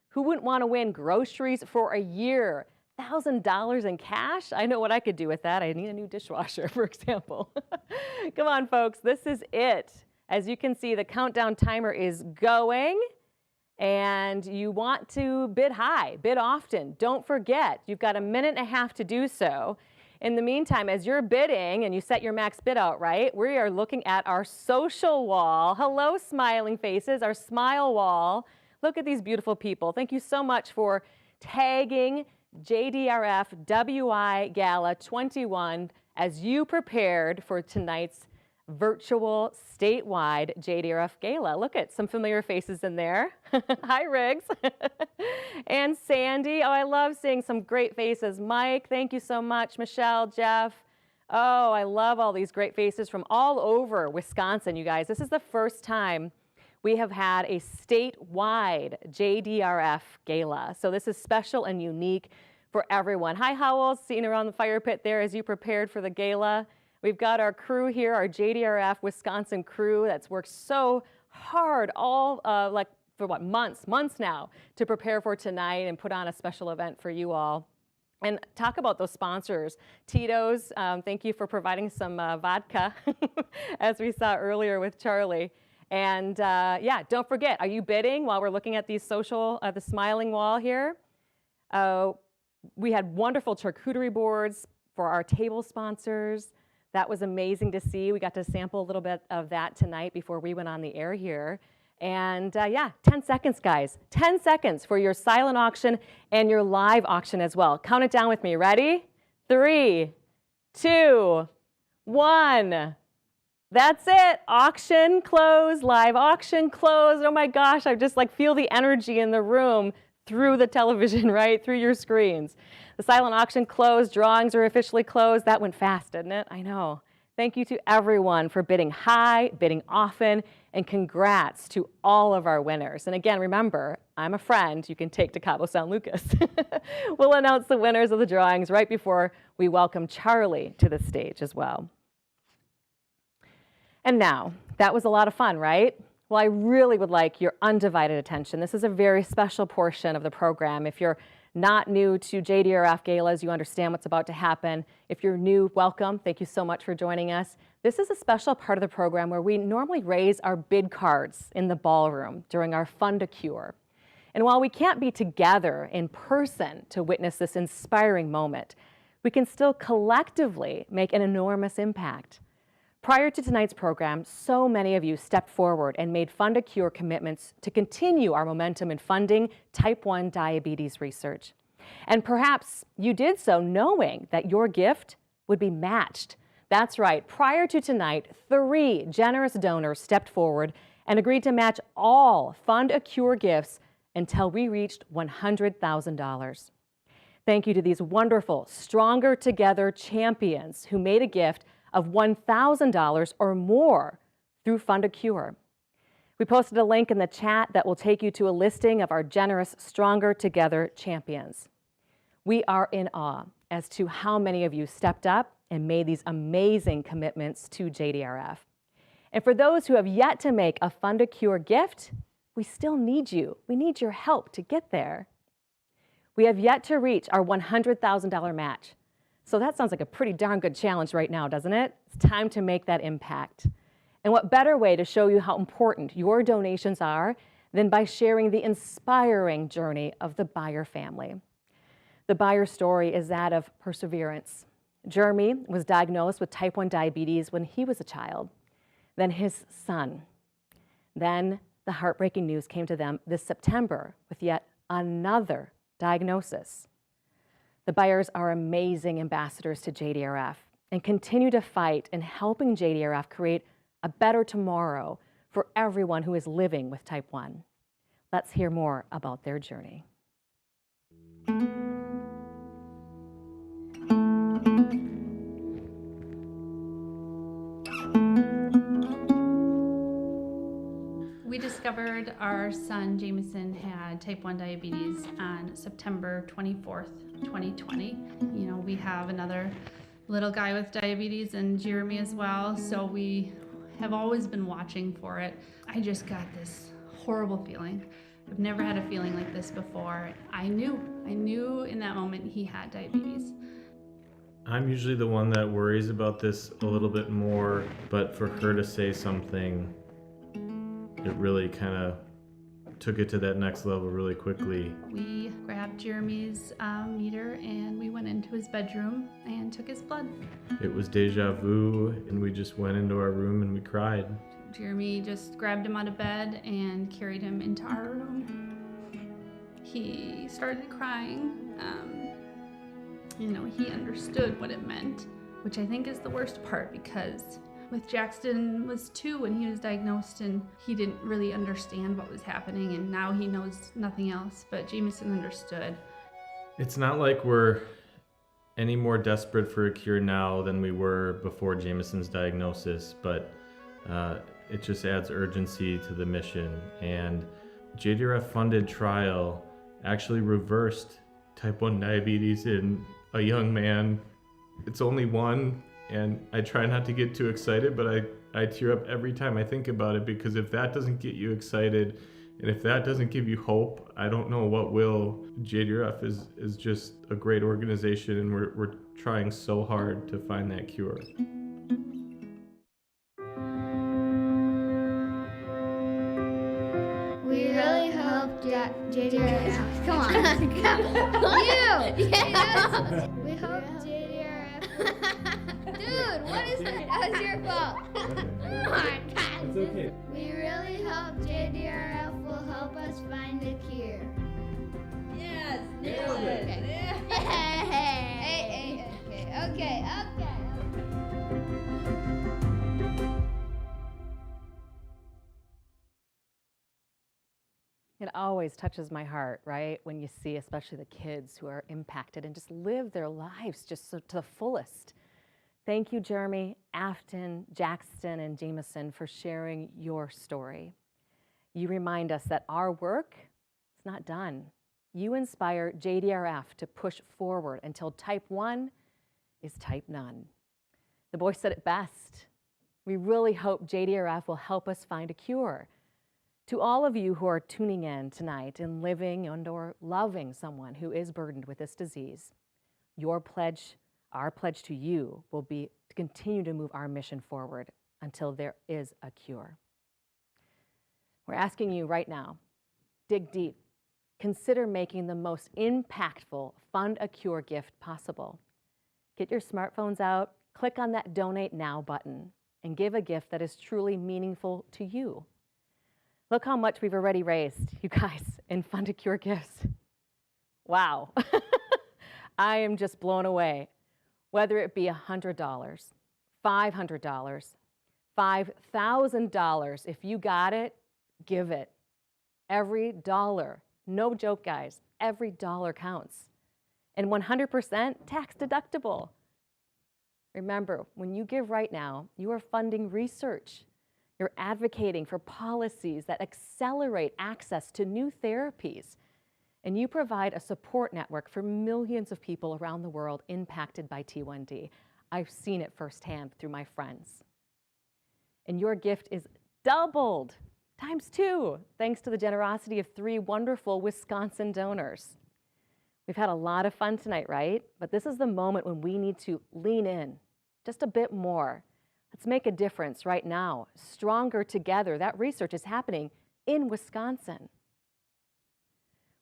Who wouldn't want to win groceries for a year? $1,000 in cash? I know what I could do with that. I need a new dishwasher, for example. Come on, folks, this is it. As you can see, the countdown timer is going, and you want to bid high, bid often. Don't forget, you've got 1.5 minutes to do so. In the meantime, as you're bidding and you set your max bid out, right, we are looking at our social wall. Hello, smiling faces, our smile wall. Look at these beautiful people. Thank you so much for tagging JDRF WI Gala 21 as you prepared for tonight's virtual statewide JDRF Gala. Look at some familiar faces in there. Hi, Riggs. And Sandy. Oh, I love seeing some great faces. Mike, thank you so much. Michelle, Jeff. Oh, I love all these great faces from all over Wisconsin, you guys. This is the first time we have had a statewide JDRF Gala. So this is special and unique for everyone. Hi, Howell, sitting around the fire pit there as you prepared for the gala. We've got our crew here, our JDRF Wisconsin crew that's worked so hard all for what, months now to prepare for tonight and put on a special event for you all. And talk about those sponsors. Tito's, thank you for providing some vodka as we saw earlier with Charlie. And yeah, don't forget, are you bidding while we're looking at these social, the smiling wall here? We had wonderful charcuterie boards for our table sponsors. That was amazing to see. We got to sample a little bit of that tonight before we went on the air here. And yeah, 10 seconds, guys. 10 seconds for your silent auction and your live auction as well. Count it down with me. Ready? 3, 2, 1. That's it. Auction closed, live auction closed. Oh my gosh, I just feel the energy in the room through the television, right? Through your screens. The silent auction closed, drawings are officially closed. That went fast, didn't it? I know. Thank you to everyone for bidding high, bidding often, and congrats to all of our winners. And again, remember, I'm a friend you can take to Cabo San Lucas. We'll announce the winners of the drawings right before we welcome Charlie to the stage as well. And now, that was a lot of fun, right? Well, I really would like your undivided attention. This is a very special portion of the program. If you're not new to JDRF galas, you understand what's about to happen. If you're new, welcome. Thank you so much for joining us. This is a special part of the program where we normally raise our bid cards in the ballroom during our Fund a Cure. And while we can't be together in person to witness this inspiring moment, we can still collectively make an enormous impact. Prior to tonight's program, so many of you stepped forward and made Fund a Cure commitments to continue our momentum in funding type 1 diabetes research. And perhaps you did so knowing that your gift would be matched. That's right, prior to tonight, 3 generous donors stepped forward and agreed to match all Fund a Cure gifts until we reached $100,000. Thank you to these wonderful Stronger Together champions who made a gift of $1,000 or more through Fund a Cure. We posted a link in the chat that will take you to a listing of our generous Stronger Together champions. We are in awe as to how many of you stepped up and made these amazing commitments to JDRF. And for those who have yet to make a Fund a Cure gift, we still need you. We need your help to get there. We have yet to reach our $100,000 match. So that sounds like a pretty darn good challenge right now, doesn't it? It's time to make that impact. And what better way to show you how important your donations are than by sharing the inspiring journey of the Beyer family. The Beyer story is that of perseverance. Jeremy was diagnosed with type 1 diabetes when he was a child. Then his son. Then the heartbreaking news came to them this September with yet another diagnosis. The Beyers are amazing ambassadors to JDRF and continue to fight in helping JDRF create a better tomorrow for everyone who is living with type 1. Let's hear more about their journey. We discovered our son Jameson had type 1 diabetes on September 24th, 2020. You know, we have another little guy with diabetes and Jeremy as well, so we have always been watching for it. I just got this horrible feeling. I've never had a feeling like this before. I knew in that moment he had diabetes. I'm usually the one that worries about this a little bit more, but for her to say something, it really kind of took it to that next level really quickly. We grabbed Jeremy's meter and we went into his bedroom and took his blood. It was deja vu, and we just went into our room and we cried. Jeremy just grabbed him out of bed and carried him into our room. He started crying. He understood what it meant, which I think is the worst part, because with Jackson was 2 when he was diagnosed and he didn't really understand what was happening, and now he knows nothing else, but Jameson understood. It's not like we're any more desperate for a cure now than we were before Jameson's diagnosis, but it just adds urgency to the mission. And JDRF funded trial actually reversed type 1 diabetes in a young man. It's only one, and I try not to get too excited, but I tear up every time I think about it, because if that doesn't get you excited, and if that doesn't give you hope, I don't know what will. JDRF is just a great organization, and we're trying so hard to find that cure. We really hope JDRF. Come on. You! Yes! We hope JDRF. Dude, what is that? That was your fault. Oh my God. It's okay. We really hope JDRF will help us find a cure. Yes! Nailed it. Okay. It always touches my heart, right? When you see especially the kids who are impacted and just live their lives just to the fullest. Thank you, Jeremy, Afton, Jackson, and Jameson for sharing your story. You remind us that our work is not done. You inspire JDRF to push forward until type 1 is type none. The boy said it best. We really hope JDRF will help us find a cure. To all of you who are tuning in tonight and living and/or loving someone who is burdened with this disease, your pledge, our pledge to you will be to continue to move our mission forward until there is a cure. We're asking you right now, dig deep. Consider making the most impactful Fund a Cure gift possible. Get your smartphones out, click on that Donate Now button, and give a gift that is truly meaningful to you. Look how much we've already raised, you guys, in Fund a Cure gifts. Wow. I am just blown away. Whether it be $100, $500, $5,000, if you got it, give it. Every dollar, no joke, guys, every dollar counts. And 100% tax deductible. Remember, when you give right now, you are funding research. You're advocating for policies that accelerate access to new therapies. And you provide a support network for millions of people around the world impacted by T1D. I've seen it firsthand through my friends. And your gift is doubled, ×2, thanks to the generosity of 3 wonderful Wisconsin donors. We've had a lot of fun tonight, right? But this is the moment when we need to lean in just a bit more. Let's make a difference right now. Stronger together. That research is happening in Wisconsin.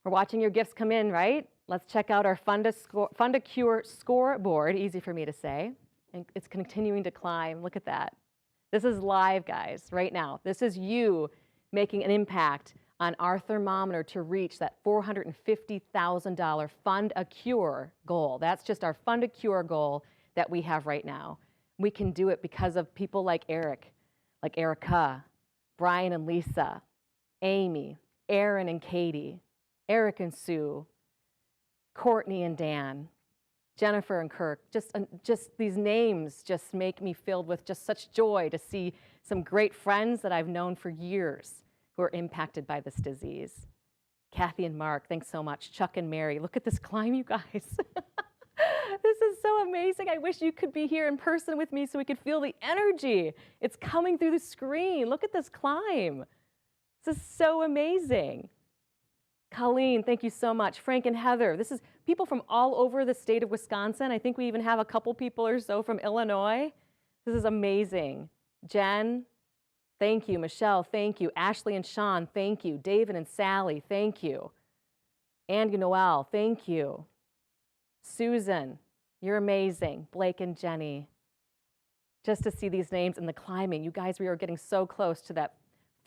We're watching your gifts come in, right? Let's check out our Fund a Cure scoreboard, easy for me to say. And it's continuing to climb. Look at that. This is live, guys, right now. This is you making an impact on our thermometer to reach that $450,000 Fund a Cure goal. That's just our Fund a Cure goal that we have right now. We can do it because of people like Eric, like Erica, Brian and Lisa, Amy, Aaron and Katie, Eric and Sue, Courtney and Dan, Jennifer and Kirk. Just these names just make me filled with just such joy to see some great friends that I've known for years who are impacted by this disease. Kathy and Mark, thanks so much. Chuck and Mary, look at this climb, you guys. This is so amazing. I wish you could be here in person with me so we could feel the energy. It's coming through the screen. Look at this climb. This is so amazing. Colleen, thank you so much. Frank and Heather, this is people from all over the state of Wisconsin. I think we even have a couple people or so from Illinois. This is amazing. Jen, thank you. Michelle, thank you. Ashley and Sean, thank you. David and Sally, thank you. Andy Noel, thank you. Susan, you're amazing. Blake and Jenny. Just to see these names in the climbing, you guys, we are getting so close to that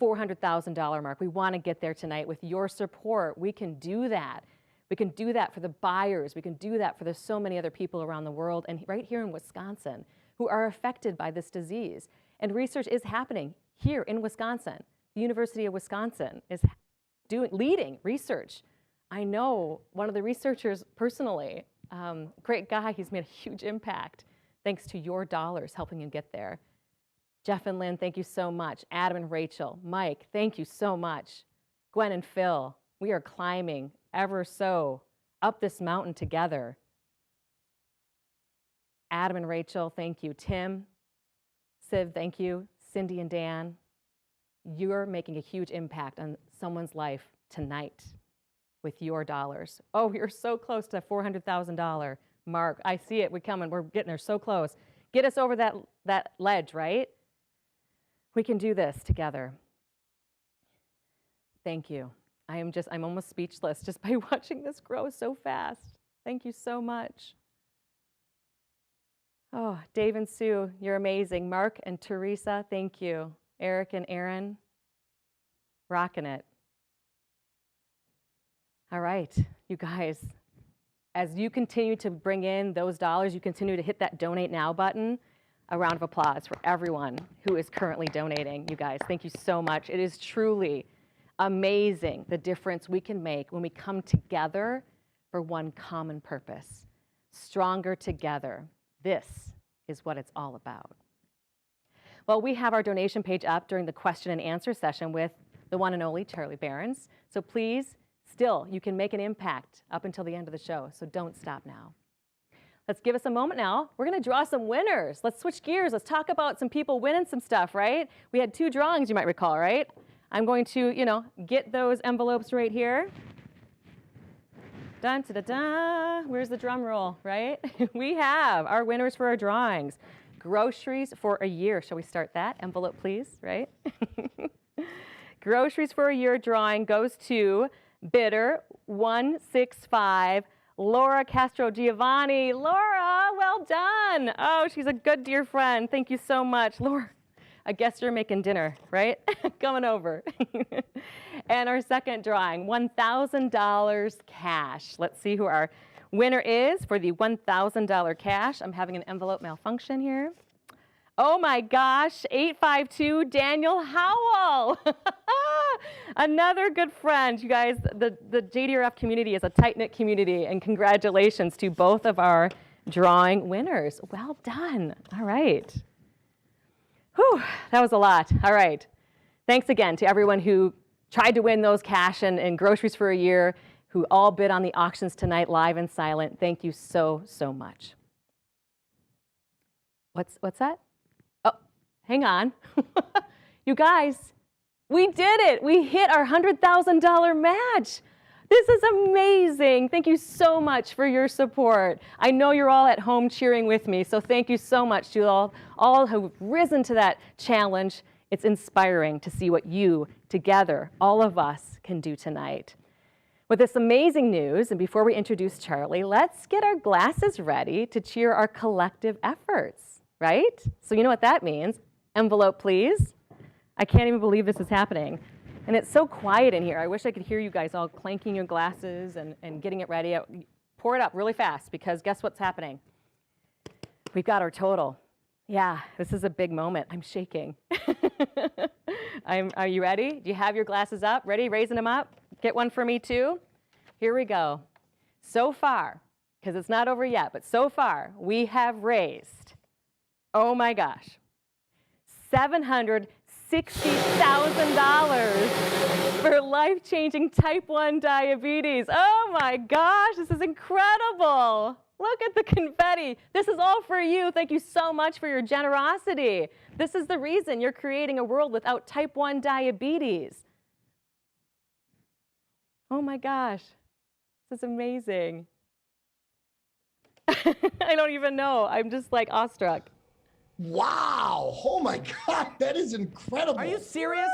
$400,000 mark. We want to get there tonight. With your support, we can do that. We can do that for the buyers. We can do that for so many other people around the world and right here in Wisconsin who are affected by this disease. And research is happening here in Wisconsin. The University of Wisconsin is leading research. I know one of the researchers personally. Great guy, he's made a huge impact thanks to your dollars helping him get there. Jeff and Lynn, thank you so much. Adam and Rachel, Mike, thank you so much. Gwen and Phil, we are climbing ever so up this mountain together. Adam and Rachel, thank you. Tim, Siv, thank you. Cindy and Dan, you're making a huge impact on someone's life tonight with your dollars. Oh, you're so close to that $400,000 mark. I see it. We're coming. We're getting there so close. Get us over that ledge, right? We can do this together. Thank you. I'm almost speechless just by watching this grow so fast. Thank you so much. Oh, Dave and Sue, you're amazing. Mark and Teresa, thank you. Eric and Aaron, rocking it. All right, you guys, as you continue to bring in those dollars, you continue to hit that Donate Now button. A round of applause for everyone who is currently donating. You guys, thank you so much. It is truly amazing the difference we can make when we come together for one common purpose. Stronger together. This is what it's all about. Well, we have our donation page up during the question and answer session with the one and only Charlie Berens. So please, still, you can make an impact up until the end of the show, so don't stop now. Let's give us a moment now. We're gonna draw some winners. Let's switch gears. Let's talk about some people winning some stuff, right? We had 2 drawings, you might recall, right? I'm going to, get those envelopes right here. Dun, da, da, da. Where's the drum roll, right? We have our winners for our drawings. Groceries for a year. Shall we start that? Envelope, please, right? Groceries for a year drawing goes to bidder 165, Laura Castro Giovanni. Laura, well done. Oh, she's a good dear friend. Thank you so much. Laura, I guess you're making dinner, right? Coming over. And our second drawing, $1,000 cash. Let's see who our winner is for the $1,000 cash. I'm having an envelope malfunction here. Oh my gosh, 852 Daniel Howell. Another good friend. You guys, the JDRF community is a tight-knit community, and congratulations to both of our drawing winners. Well done. All right. Whew, that was a lot. All right. Thanks again to everyone who tried to win those cash and groceries for a year, who all bid on the auctions tonight, live and silent. Thank you so, so much. What's that? Oh, hang on. You guys, we did it. We hit our $100,000 match. This is amazing. Thank you so much for your support. I know you're all at home cheering with me, so thank you so much to all who've risen to that challenge. It's inspiring to see what you, together, all of us, can do tonight. With this amazing news, and before we introduce Charlie, let's get our glasses ready to cheer our collective efforts, right? So you know what that means. Envelope, please. I can't even believe this is happening. And it's so quiet in here. I wish I could hear you guys all clanking your glasses and getting it ready. Pour it up really fast, because guess what's happening? We've got our total. Yeah, this is a big moment. I'm shaking. Are you ready? Do you have your glasses up? Ready? Raising them up? Get one for me too. Here we go. So far, because it's not over yet, but so far we have raised, oh my gosh, $760,000 for life-changing type 1 diabetes. Oh my gosh, this is incredible. Look at the confetti. This is all for you. Thank you so much for your generosity. This is the reason you're creating a world without type 1 diabetes. Oh my gosh, this is amazing. I don't even know. I'm just like awestruck. Wow. Oh my God, that is incredible. Are you serious?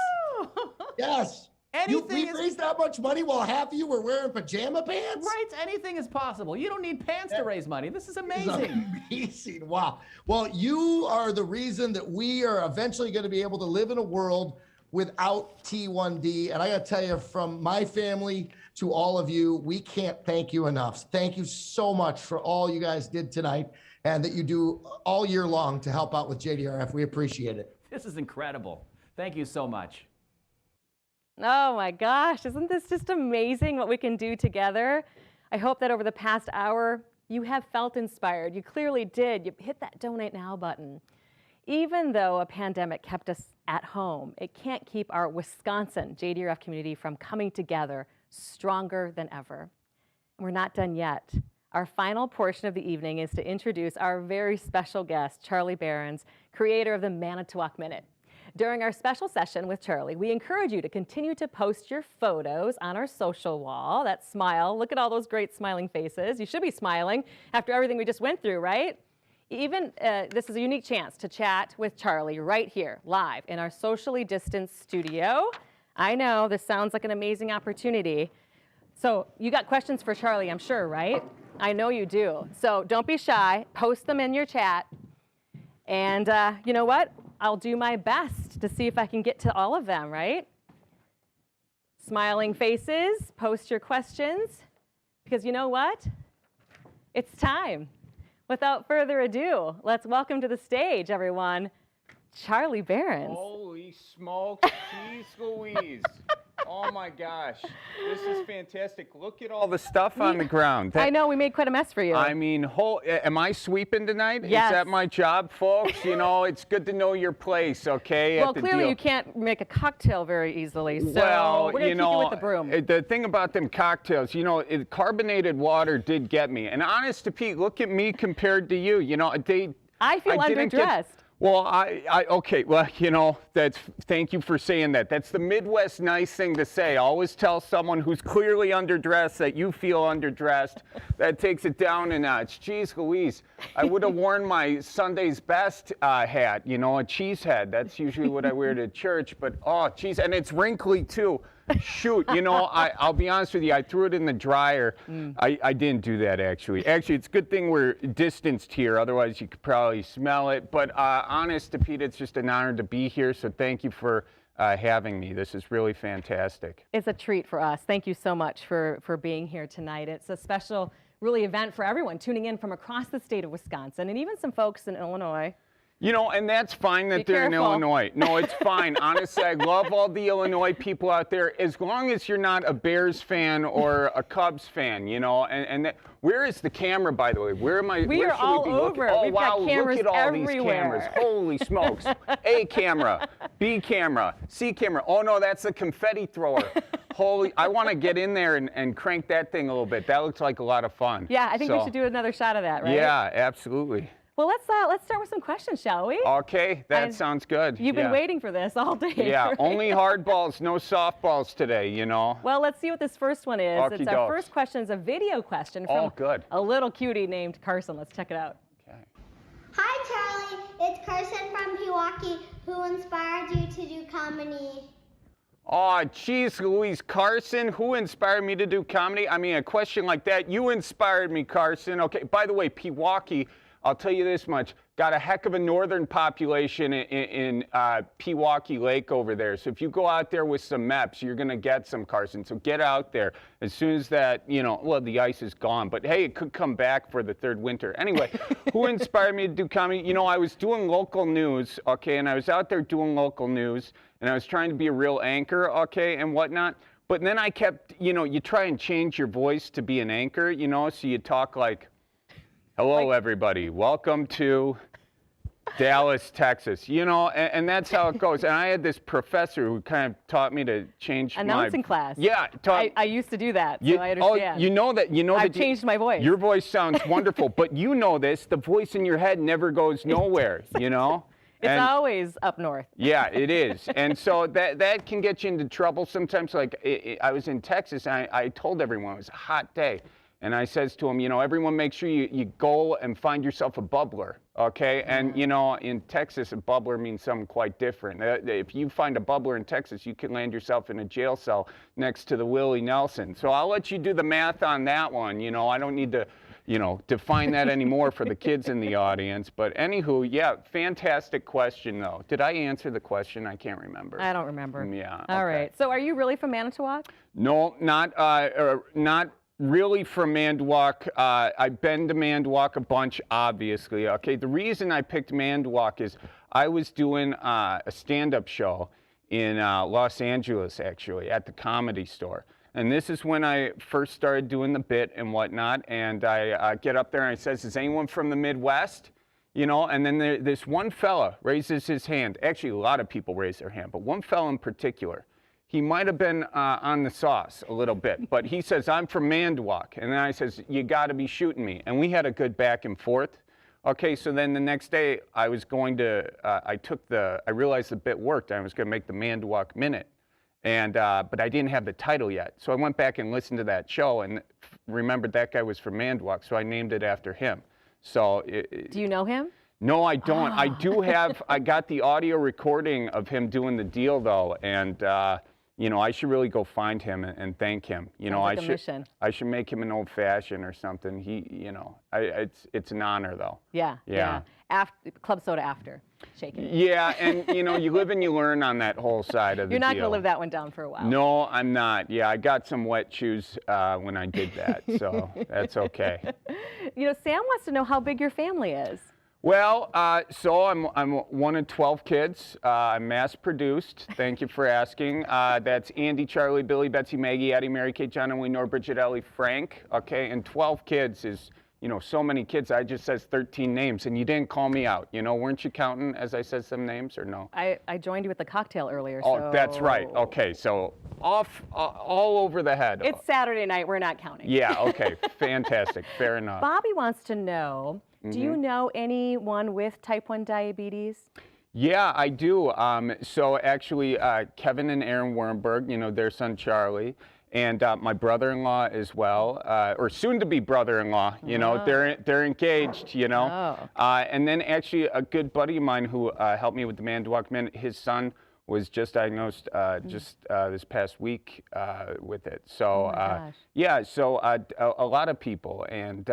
Yes. We raised that much money while half of you were wearing pajama pants? Right, anything is possible. You don't need pants to raise money. This is amazing. Amazing, wow. Well, you are the reason that we are eventually going to be able to live in a world without T1D. And I got to tell you, from my family to all of you, we can't thank you enough. Thank you so much for all you guys did tonight and that you do all year long to help out with JDRF. We appreciate it. This is incredible. Thank you so much. Oh my gosh, isn't this just amazing what we can do together? I hope that over the past hour, you have felt inspired. You clearly did. You hit that donate now button. Even though a pandemic kept us at home, it can't keep our Wisconsin JDRF community from coming together stronger than ever. And we're not done yet. Our final portion of the evening is to introduce our very special guest, Charlie Berens, creator of the Manitowoc Minute. During our special session with Charlie, we encourage you to continue to post your photos on our social wall. That smile, look at all those great smiling faces. You should be smiling after everything we just went through, right? Even this is a unique chance to chat with Charlie right here, live in our socially distanced studio. I know this sounds like an amazing opportunity. So you got questions for Charlie, I'm sure, right? I know you do. So don't be shy, post them in your chat. And you know what? I'll do my best to see if I can get to all of them, right? Smiling faces, post your questions, because you know what? It's time. Without further ado, let's welcome to the stage, everyone, Charlie Berens. Holy smokes, cheese squeeze. Oh my gosh, this is fantastic. Look at all the stuff on the ground. I know, we made quite a mess for you. I mean, am I sweeping tonight? Yes. Is that my job, folks? You know, it's good to know your place, okay? Well, clearly you can't make a cocktail very easily, so well, we're going to keep you with the broom. The thing about them cocktails, you know, carbonated water did get me. And honest to Pete, look at me compared to you. You know, I feel underdressed. Well, okay, well, you know, thank you for saying that. That's the Midwest nice thing to say. Always tell someone who's clearly underdressed that you feel underdressed. That takes it down a notch. Jeez Louise, I would have worn my Sunday's best hat, you know, a cheese head. That's usually what I wear to church, but oh, geez, and it's wrinkly too. Shoot, you know, I'll be honest with you, I threw it in the dryer. I didn't do that, actually. Actually, it's a good thing we're distanced here, otherwise you could probably smell it. But honest to Pete, it's just an honor to be here, so thank you for having me. This is really fantastic. It's a treat for us. Thank you so much for being here tonight. It's a special, really, event for everyone tuning in from across the state of Wisconsin, and even some folks in Illinois. You know, and that's fine that they're in Illinois. No, it's fine. Honestly, I love all the Illinois people out there, as long as you're not a Bears fan or a Cubs fan, you know. And where is the camera, by the way? Where am I? We are all over. Oh, We've wow, got cameras look at all everywhere. these cameras. Holy smokes. A camera, B camera, C camera. Oh, no, that's the confetti thrower. Holy, I want to get in there and crank that thing a little bit. That looks like a lot of fun. Yeah, I think we should do another shot of that, right? Yeah, absolutely. Well, let's start with some questions, shall we? Okay, that sounds good. You've been waiting for this all day. Yeah, right? Only hard balls, no softballs today, you know. Well, let's see what this first one is. Okey It's our dokes. first question is a video question from a little cutie named Carson. Let's check it out. Okay. Hi, Charlie. It's Carson from Pewaukee. Who inspired you to do comedy? Oh, geez, Louise, Carson, who inspired me to do comedy? I mean, a question like that, you inspired me, Carson. Okay, by the way, Pewaukee, I'll tell you this much, got a heck of a northern population in Pewaukee Lake over there. So if you go out there with some MEPs, you're going to get some, Carson. So get out there as soon as that, you know, well, the ice is gone. But, hey, it could come back for the third winter. Anyway, who inspired me to do comedy? You know, I was doing local news, okay, and I was out there doing local news, and I was trying to be a real anchor, okay, and whatnot. But then I kept, you know, you try and change your voice to be an anchor, you know, so you talk like, hello, everybody. Welcome to Dallas, Texas. You know, and that's how it goes. And I had this professor who kind of taught me to change Announcing class. Yeah. I used to do that, so I understand. Oh, you know that. I've changed my voice. Your voice sounds wonderful, but you know this. The voice in your head never goes nowhere, you know? It's always up north. Yeah, it is. And so that can get you into trouble sometimes. Like, I was in Texas, and I told everyone it was a hot day. And I says to him, you know, everyone make sure you go and find yourself a bubbler, okay? And, you know, in Texas, a bubbler means something quite different. If you find a bubbler in Texas, you can land yourself in a jail cell next to the Willie Nelson. So I'll let you do the math on that one. You know, I don't need to, you know, define that anymore for the kids in the audience. But anywho, yeah, fantastic question, though. Did I answer the question? I can't remember. I don't remember. Yeah. All right. So are you really from Manitowoc? No, not really from Manitowoc. I've been to Manitowoc a bunch, obviously. Okay, the reason I picked Manitowoc is I was doing a stand-up show in Los Angeles, actually, at the Comedy Store. And this is when I first started doing the bit and whatnot. And I get up there and I says, is anyone from the Midwest? You know, and then this one fella raises his hand. Actually, a lot of people raise their hand, but one fella in particular. He might have been on the sauce a little bit, but he says, I'm from Manitowoc. And then I says, you got to be shooting me. And we had a good back and forth. Okay, so then the next day I was going to, I realized the bit worked. I was going to make the Manitowoc Minute. And, but I didn't have the title yet. So I went back and listened to that show and remembered that guy was from Manitowoc, so I named it after him. So do you know him? No, I don't. I do have, I got the audio recording of him doing the deal, though, and you know, I should really go find him and thank him. You know, like I should make him an old fashioned or something. He, you know, it's an honor though. Yeah. After, club soda after, shaking. Yeah, and you know, you live and you learn on that whole side of the deal. You're not gonna live that one down for a while. No, I'm not. Yeah, I got some wet shoes when I did that, so that's okay. You know, Sam wants to know how big your family is. Well, so I'm one of 12 kids. I'm mass-produced. Thank you for asking. That's Andy, Charlie, Billy, Betsy, Maggie, Addie, Mary, Kate, John, Emily, Nora, Bridget, Ellie, Frank. Okay, and 12 kids is, you know, so many kids. I just says 13 names, and you didn't call me out. You know, weren't you counting as I said some names, or no? I joined you at the cocktail earlier. Oh, so... that's right. Okay, so all over the head. It's Saturday night. We're not counting. Yeah. Okay. Fantastic. Fair enough. Bobby wants to know. Do you know anyone with type 1 diabetes? Yeah, I do. So actually, Kevin and Aaron Wernberg, you know, their son Charlie, and my brother-in-law as well, or soon-to-be brother-in-law. You know, they're engaged. You know, and then actually a good buddy of mine who helped me with the Manitowoc Minute, his son was just diagnosed just this past week with it. So yeah, so a lot of people, and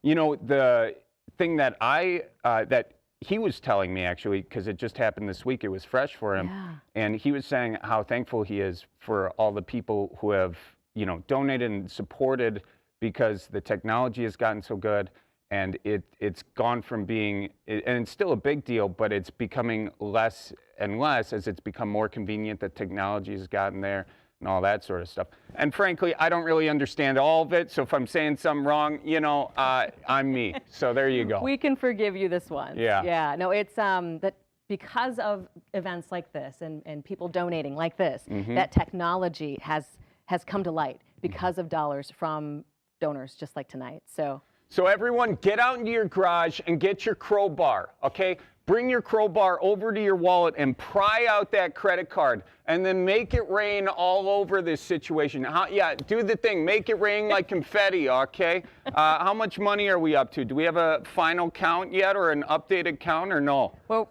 you know, the thing that that he was telling me, actually, because it just happened this week, it was fresh for him, and he was saying how thankful he is for all the people who have, you know, donated and supported, because the technology has gotten so good, and it's gone from being, and it's still a big deal, but it's becoming less and less as it's become more convenient. The technology has gotten there and all that sort of stuff. And frankly, I don't really understand all of it, so if I'm saying something wrong, you know, I'm me. So there you go. We can forgive you this one. Yeah. Yeah, no, it's that because of events like this and people donating like this, that technology has come to light because of dollars from donors just like tonight. So everyone, get out into your garage and get your crowbar, okay? Bring your crowbar over to your wallet and pry out that credit card, and then make it rain all over this situation. Yeah, do the thing. Make it rain like confetti, okay? How much money are we up to? Do we have a final count yet, or an updated count, or no? Well,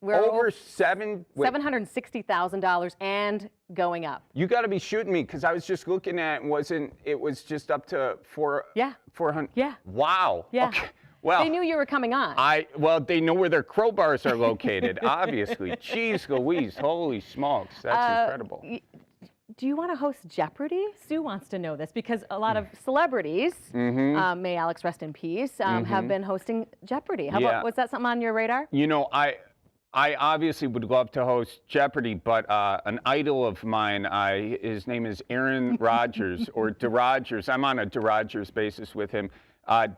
we're over $760,000 and going up. You got to be shooting me, because I was just looking at it was just up to 400. Yeah. Wow. Yeah. Okay. Well, they knew you were coming on. Well, they know where their crowbars are located, obviously. Jeez Louise, holy smokes, that's incredible. Do you want to host Jeopardy? Sue wants to know this, because a lot of celebrities, may Alex rest in peace, have been hosting Jeopardy. How about, was that something on your radar? You know, I obviously would love to host Jeopardy, but an idol of mine, his name is Aaron Rodgers, or DeRogers. I'm on a DeRogers basis with him.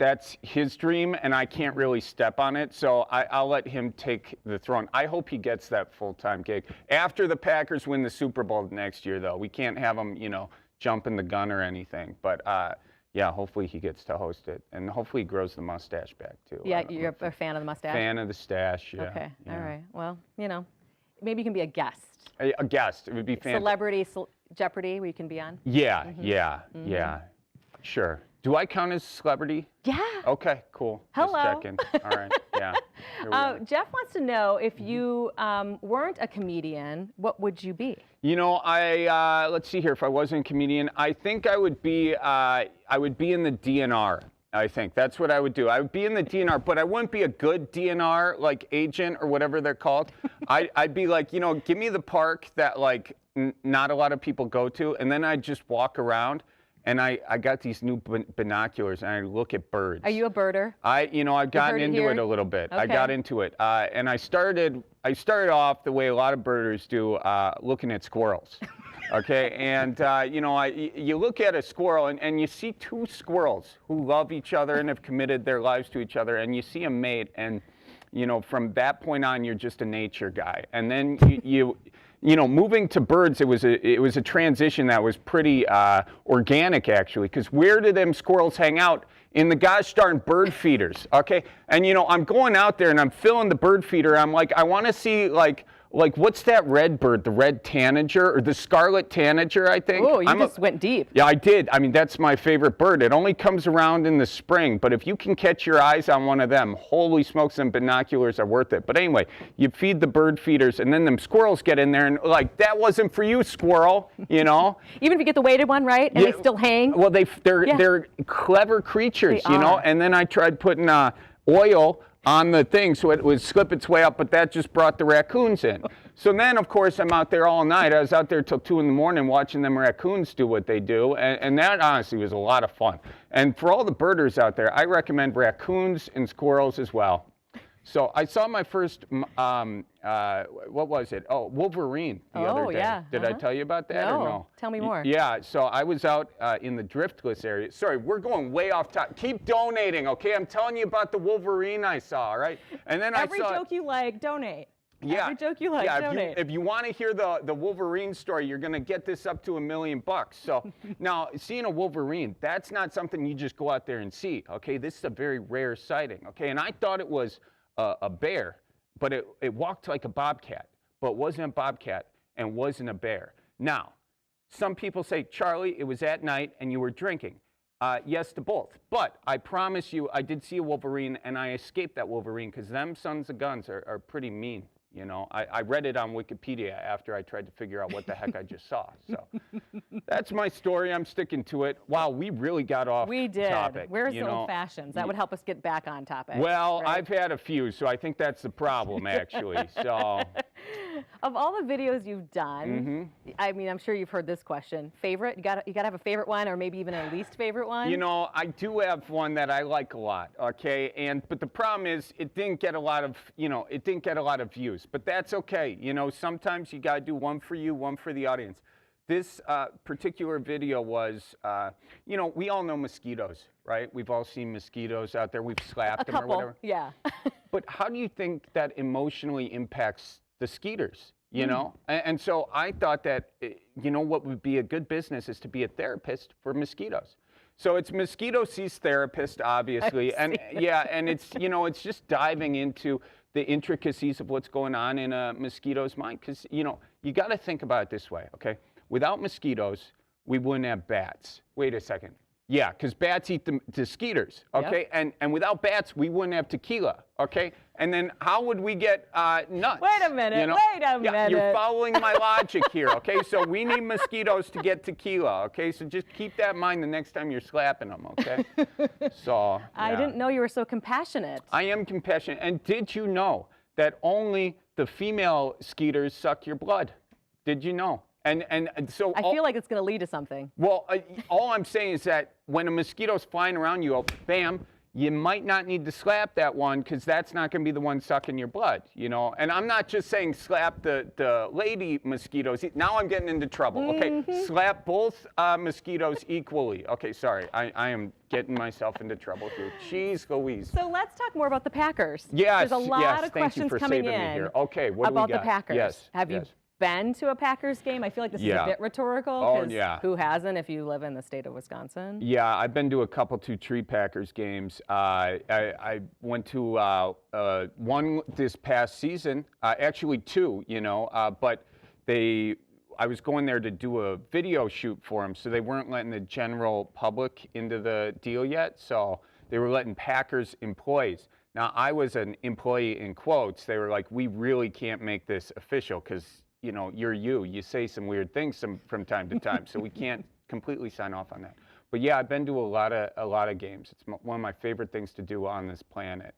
That's his dream, and I can't really step on it, so I'll let him take the throne. I hope he gets that full-time gig. After the Packers win the Super Bowl next year, though, we can't have him, you know, jumping the gun or anything. But yeah, hopefully he gets to host it, and hopefully he grows the mustache back, too. Yeah, you're a fan of the mustache? Fan of the stash, yeah. Okay, all right. Well, you know, maybe you can be a guest. A guest, it would be fantastic. Celebrity Jeopardy, where you can be on? Yeah, yeah. Sure. Do I count as a celebrity? Yeah. Okay, cool. Hello. Just checking. All right, yeah. Jeff wants to know, if you weren't a comedian, what would you be? You know, let's see here. If I wasn't a comedian, I think I would be in the DNR. I think that's what I would do. I would be in the DNR, but I wouldn't be a good DNR, like agent or whatever they're called. I'd be like, you know, give me the park that like not a lot of people go to, and then I'd just walk around. And I got these new binoculars, and I look at birds. Are you a birder? I've gotten into it a little bit. Okay. I got into it, and I started off the way a lot of birders do, looking at squirrels. Okay, and you know, you look at a squirrel, and you see two squirrels who love each other and have committed their lives to each other, and you see a mate, and you know, from that point on, you're just a nature guy, and then you know, moving to birds, it was a transition that was pretty organic, actually, because where do them squirrels hang out? In the gosh darn bird feeders, okay? And you know, I'm going out there and I'm filling the bird feeder. I'm like, I want to see like what's that red bird? The red tanager, or the scarlet tanager, I think. Oh, you just went deep. Yeah, I did. I mean, that's my favorite bird. It only comes around in the spring, but if you can catch your eyes on one of them, holy smokes, them binoculars are worth it. But anyway, you feed the bird feeders, and then them squirrels get in there, and like, that wasn't for you, squirrel, you know? Even if you get the weighted one, right? And they still hang? Well, they're clever creatures, you know? And then I tried putting oil on the thing so it would slip its way up, but that just brought the raccoons in. So then, of course, I'm out there all night. I was out there till 2 in the morning watching them raccoons do what they do, and that honestly was a lot of fun. And for all the birders out there, I recommend raccoons and squirrels as well. So I saw my first, what was it? Oh, Wolverine the other day. Yeah. Did I tell you about that or no? Tell me more. Yeah, so I was out in the Driftless area. Sorry, we're going way off topic. Keep donating, okay? I'm telling you about the Wolverine I saw, all right? And then Every joke you like, donate. Yeah. Every joke you like, donate. If you want to hear the Wolverine story, you're going to get this up to $1 million. So now, seeing a Wolverine, that's not something you just go out there and see, okay? This is a very rare sighting, okay? And I thought it was a bear, but it walked like a bobcat, but wasn't a bobcat and wasn't a bear. Now, some people say, Charlie, it was at night and you were drinking. Yes to both. But I promise you, I did see a Wolverine, and I escaped that Wolverine because them sons of guns are pretty mean. You know, I read it on Wikipedia after I tried to figure out what the heck I just saw. So that's my story. I'm sticking to it. Wow, we really got off We did. topic. Where's the old fashions? That would help us get back on topic. Well, right? I've had a few, so I think that's the problem, actually. So, of all the videos you've done, I mean, I'm sure you've heard this question. Favorite? You got to have a favorite one, or maybe even a least favorite one? You know, I do have one that I like a lot. Okay, but the problem is, it didn't get a lot of, it didn't get a lot of views. But that's okay. You know, sometimes you got to do one for you, one for the audience. This particular video was, we all know mosquitoes, right? We've all seen mosquitoes out there. We've slapped them or whatever. Yeah. But how do you think that emotionally impacts the skeeters, you know? And so I thought that, what would be a good business is to be a therapist for mosquitoes. So it's Mosquito Sees Therapist, obviously. And it's, it's just diving into the intricacies of what's going on in a mosquito's mind. Because, you got to think about it this way, okay? Without mosquitoes, we wouldn't have bats. Wait a second. Yeah, because bats eat the skeeters, okay? Yep. And without bats, we wouldn't have tequila, okay? And then how would we get nuts? Wait a minute, wait a minute. You're following my logic here, okay? So we need mosquitoes to get tequila, okay? So just keep that in mind the next time you're slapping them, okay? So, I didn't know you were so compassionate. I am compassionate. And did you know that only the female skeeters suck your blood? Did you know? And so I feel like it's going to lead to something. Well, all I'm saying is that when a mosquito's flying around you, bam, you might not need to slap that one because that's not going to be the one sucking your blood, And I'm not just saying slap the lady mosquitoes. Now I'm getting into trouble, okay? Slap both mosquitoes equally. Okay, sorry. I am getting myself into trouble here. Jeez Louise. So let's talk more about the Packers. Yes, There's a lot of questions coming in here. Okay, what do we got? About the Packers. Yes, Have you been to a Packers game? I feel like this is a bit rhetorical. Oh, yeah. Who hasn't if you live in the state of Wisconsin? Yeah, I've been to a couple 2-3 Packers games. I went to one this past season, actually 2, but I was going there to do a video shoot for them, so they weren't letting the general public into the deal yet, so they were letting Packers employees. Now, I was an employee in quotes. They were like, we really can't make this official because you say some weird things from time to time, so we can't completely sign off on that. But yeah, I've been to a lot of games. It's one of my favorite things to do on this planet.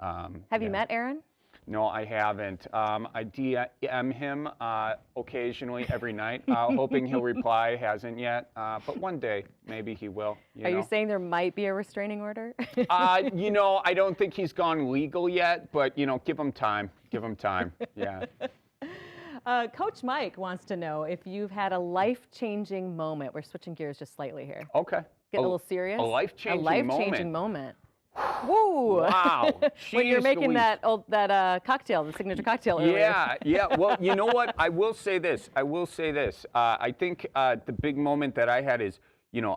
Have you met Aaron? No, I haven't. I DM him occasionally every night, hoping he'll reply. Hasn't yet, but one day maybe he will. Are you saying there might be a restraining order? I don't think he's gone legal yet, but give him time. Give him time. Yeah. Coach Mike wants to know if you've had a life-changing moment. We're switching gears just slightly here. Okay. Get a little serious. A life-changing moment. Woo! Wow. When you're making that cocktail, the signature cocktail earlier. Yeah. Well, you know what? I will say this. I think the big moment that I had is,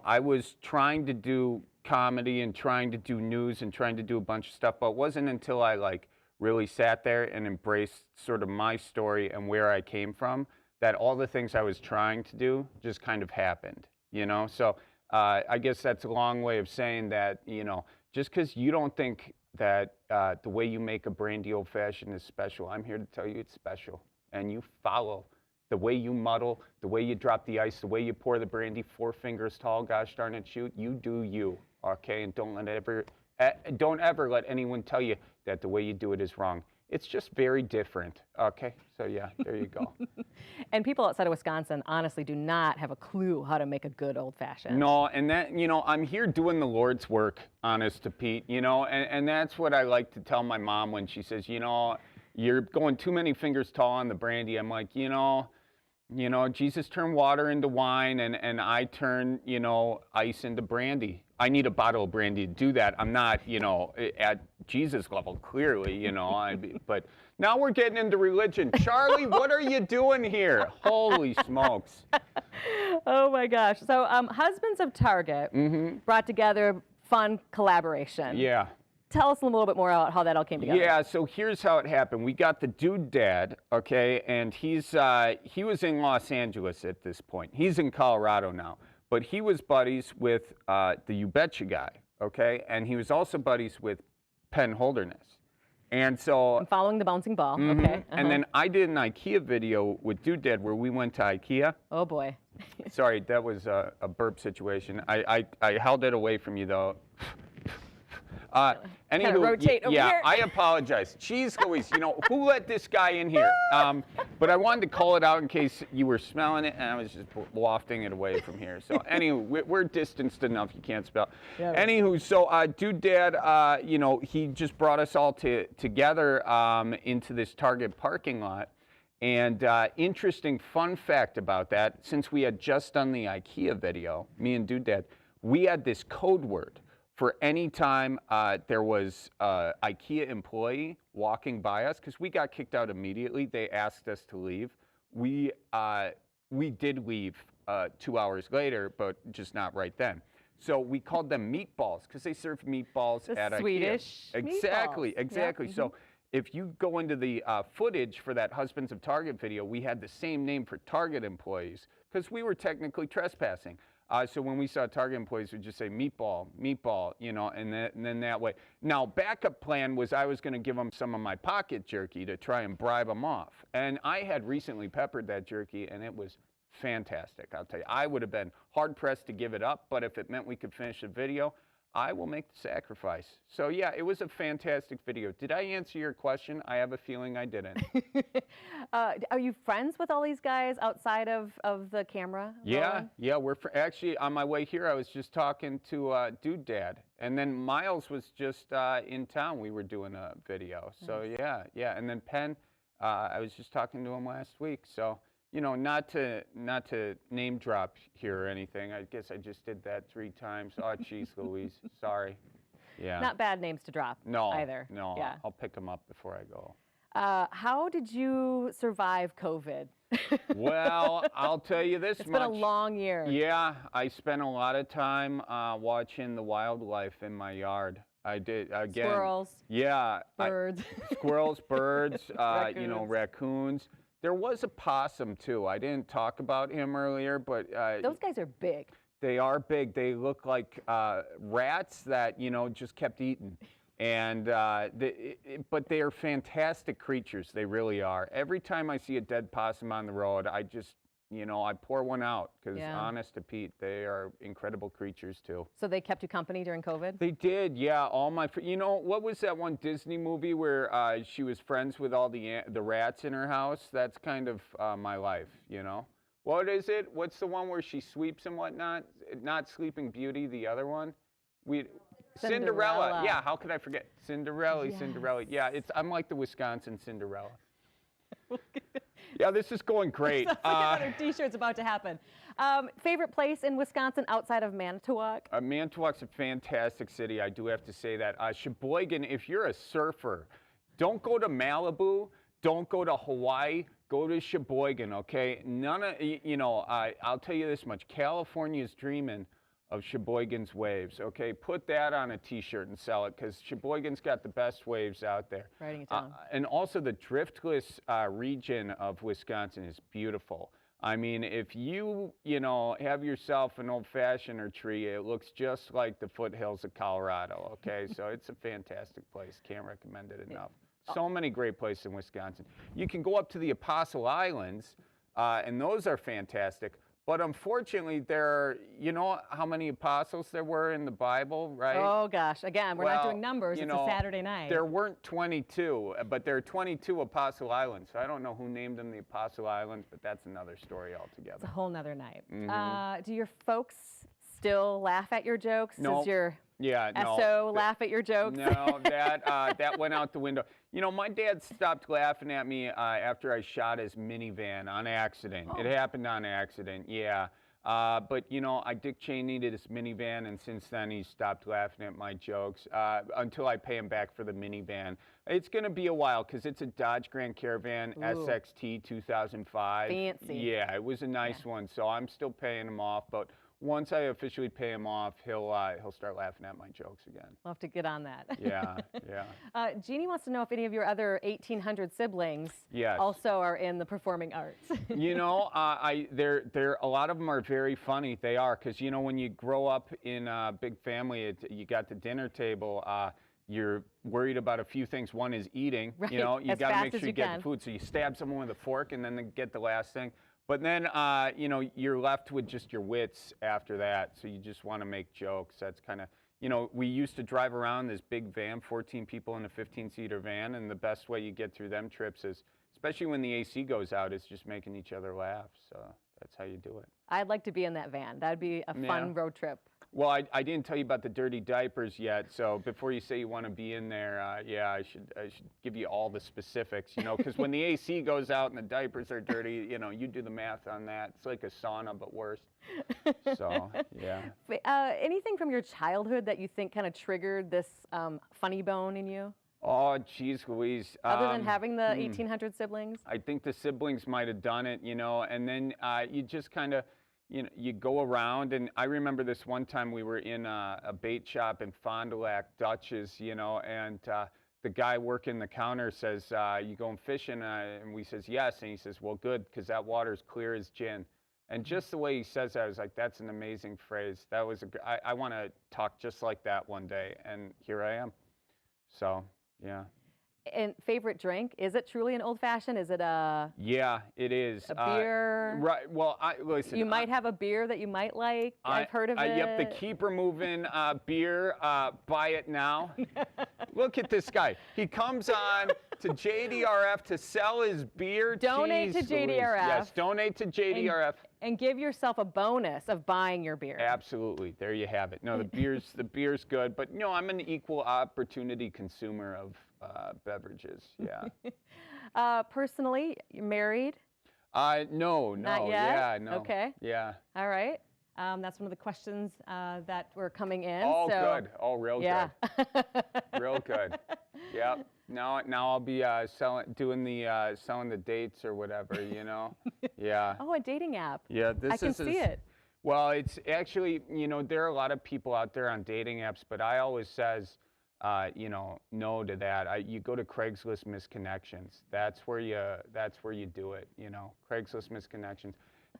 I was trying to do comedy and trying to do news and trying to do a bunch of stuff, but it wasn't until I really sat there and embraced sort of my story and where I came from that all the things I was trying to do just kind of happened, So I guess that's a long way of saying that, just because you don't think that the way you make a brandy old-fashioned is special, I'm here to tell you it's special. And you follow the way you muddle, the way you drop the ice, the way you pour the brandy 4 fingers tall, gosh darn it, shoot, you do you, okay? And don't ever let anyone tell you that the way you do it is wrong. It's just very different, okay? So yeah, there you go. And people outside of Wisconsin honestly do not have a clue how to make a good old-fashioned. No, and that, I'm here doing the Lord's work, honest to Pete, and that's what I like to tell my mom when she says, you're going too many fingers tall on the brandy. I'm like, Jesus turned water into wine, and I turn, ice into brandy, I need a bottle of brandy to do that. I'm not, at Jesus level, clearly, but now we're getting into religion. Charlie, what are you doing here? Holy smokes. Oh my gosh. So Husbands of Target brought together fun collaboration. Yeah. Tell us a little bit more about how that all came together. Yeah, so here's how it happened. We got the dude dad, okay, and he was in Los Angeles at this point. He's in Colorado now, but he was buddies with the You Betcha guy, okay, and he was also buddies with Penn Holderness. And so I'm following the bouncing ball. Okay. And then I did an IKEA video with Dude Dad where we went to IKEA. Oh boy. Sorry, that was a burp situation. I held it away from you though. Kinda rotate over yeah, here. I apologize. Jeez Louise, who let this guy in here? But I wanted to call it out in case you were smelling it, and I was just wafting it away from here. So anyway, we're distanced enough, you can't smell. Yeah, anywho, so Dude Dad, he just brought us all together into this Target parking lot. And interesting fun fact about that, since we had just done the IKEA video, me and Dude Dad, we had this code word for any time there was an IKEA employee walking by us, because we got kicked out immediately. They asked us to leave. We did leave 2 hours later, but just not right then. So we called them meatballs, because they served meatballs at IKEA. Swedish Exactly, meatballs. exactly. Yep. So if you go into the footage for that Husbands of Target video, we had the same name for Target employees, because we were technically trespassing. So when we saw Target employees, we'd just say meatball, meatball, and then that way. Now, backup plan was I was going to give them some of my pocket jerky to try and bribe them off. And I had recently peppered that jerky, and it was fantastic, I'll tell you. I would have been hard-pressed to give it up, but if it meant we could finish the video, I will make the sacrifice. So yeah, it was a fantastic video. Did I answer your question? I have a feeling I didn't. Are you friends with all these guys outside of the camera? Yeah, we're actually on my way here. I was just talking to Dude Dad, and then Miles was just in town. We were doing a video. So yeah, and then Penn, I was just talking to him last week. So not to name drop here or anything. I guess I just did that 3 times. Oh, jeez, Louise, sorry. Yeah. Not bad names to drop. Either. No, yeah. I'll pick them up before I go. How did you survive COVID? Well, I'll tell you this much. It's been a long year. Yeah, I spent a lot of time watching the wildlife in my yard. I did, again. Squirrels. Yeah. Birds. Squirrels, birds, raccoons. There was a possum, too. I didn't talk about him earlier, but... those guys are big. They are big. They look like rats that, just kept eating. And but they are fantastic creatures. They really are. Every time I see a dead possum on the road, I just, I pour one out because, honest to Pete, they are incredible creatures too. So they kept you company during COVID? They did, yeah. All my, what was that one Disney movie where she was friends with all the rats in her house? That's kind of my life, What is it? What's the one where she sweeps and whatnot? Not Sleeping Beauty, the other one. Cinderella. Yeah, how could I forget? Cinderella. Yeah, I'm like the Wisconsin Cinderella. Yeah, this is going great. Another T-shirt's about to happen. Favorite place in Wisconsin outside of Manitowoc? Manitowoc's a fantastic city. I do have to say that. Sheboygan, if you're a surfer, don't go to Malibu. Don't go to Hawaii. Go to Sheboygan, okay? I'll tell you this much. California's dreaming of Sheboygan's waves, okay? Put that on a T-shirt and sell it because Sheboygan's got the best waves out there. Writing it down. And also the driftless region of Wisconsin is beautiful. I mean, if you have yourself an old-fashioned or tree, it looks just like the foothills of Colorado, okay? So it's a fantastic place. Can't recommend it enough. So many great places in Wisconsin. You can go up to the Apostle Islands, and those are fantastic. But unfortunately, you know how many apostles there were in the Bible, right? Oh, gosh. Again, we're not doing numbers. It's a Saturday night. There weren't 22, but there are 22 Apostle Islands. So I don't know who named them the Apostle Islands, but that's another story altogether. It's a whole nother night. Do your folks still laugh at your jokes? No. Does your no. SO laugh at your jokes? No, that went out the window. My dad stopped laughing at me after I shot his minivan on accident. Oh. It happened on accident, yeah. But, you know, Dick Cheney needed his minivan, and since then he's stopped laughing at my jokes until I pay him back for the minivan. It's going to be a while because it's a Dodge Grand Caravan SXT 2005. Fancy. Yeah, it was a nice one, so I'm still paying him off. But once I officially pay him off, he'll start laughing at my jokes again. We'll have to get on that. Yeah, yeah. Jeannie wants to know if any of your other 1,800 siblings also are in the performing arts. You know, a lot of them are very funny. They are, because, you know, when you grow up in a big family, you got the dinner table, you're worried about a few things. One is eating. Right. You know, you got to make sure you get can. the food. So you stab someone with a fork and then they get the last thing. But then, you know, you're left with just your wits after that. So you just want to make jokes. That's kind of, you know, we used to drive around this big van, 14 people in a 15-seater van. And the best way you get through them trips is, especially when the AC goes out, is just making each other laugh. So that's how you do it. I'd like to be in that van. That'd be a fun road trip. Well, I didn't tell you about the dirty diapers yet, so before you say you want to be in there, yeah, I should give you all the specifics, you know, because when the AC goes out and the diapers are dirty, you know, you do the math on that. It's like a sauna, but worse. So, yeah. Anything from your childhood that you think kind of triggered this funny bone in you? Oh, geez, Louise. Other than having the 1,800 siblings? I think the siblings might have done it, you know, and then you just kind of, you know, you go around, and I remember this one time we were in a bait shop in Fond du Lac, Dutch's, you know, and the guy working the counter says, you going fishing? And we says, yes. And he says, well, good, because that water's clear as gin. And just the way he says that, I was like, that's an amazing phrase. That was I want to talk just like that one day, and here I am. So, yeah. And favorite drink? Is it truly an old fashioned? Is it a? Yeah, it is. A beer. Right. Well, listen. You might have a beer that you might like. I've heard of it. Yep, the Keeper Moving beer. Buy it now. Look at this guy. He comes on to JDRF to sell his beer. Donate to JDRF. Yes, donate to JDRF. And give yourself a bonus of buying your beer. Absolutely. There you have it. No, the beer's good, but no, I'm an equal opportunity consumer of beverages. Yeah. Personally, you're married? No. Not yet? Yeah, no. Okay. Yeah. All right. That's one of the questions that were coming in. Oh, so, good. Oh, real yeah. good. Real good. Yep. Now I'll be selling the dates or whatever, you know. Yeah. Oh, a dating app. Yeah, I can see it. Well, it's actually, you know, there are a lot of people out there on dating apps, but I always says, you know, no to that. You go to Craigslist Misconnections. That's where you do it. You know, Craigslist Misconnections.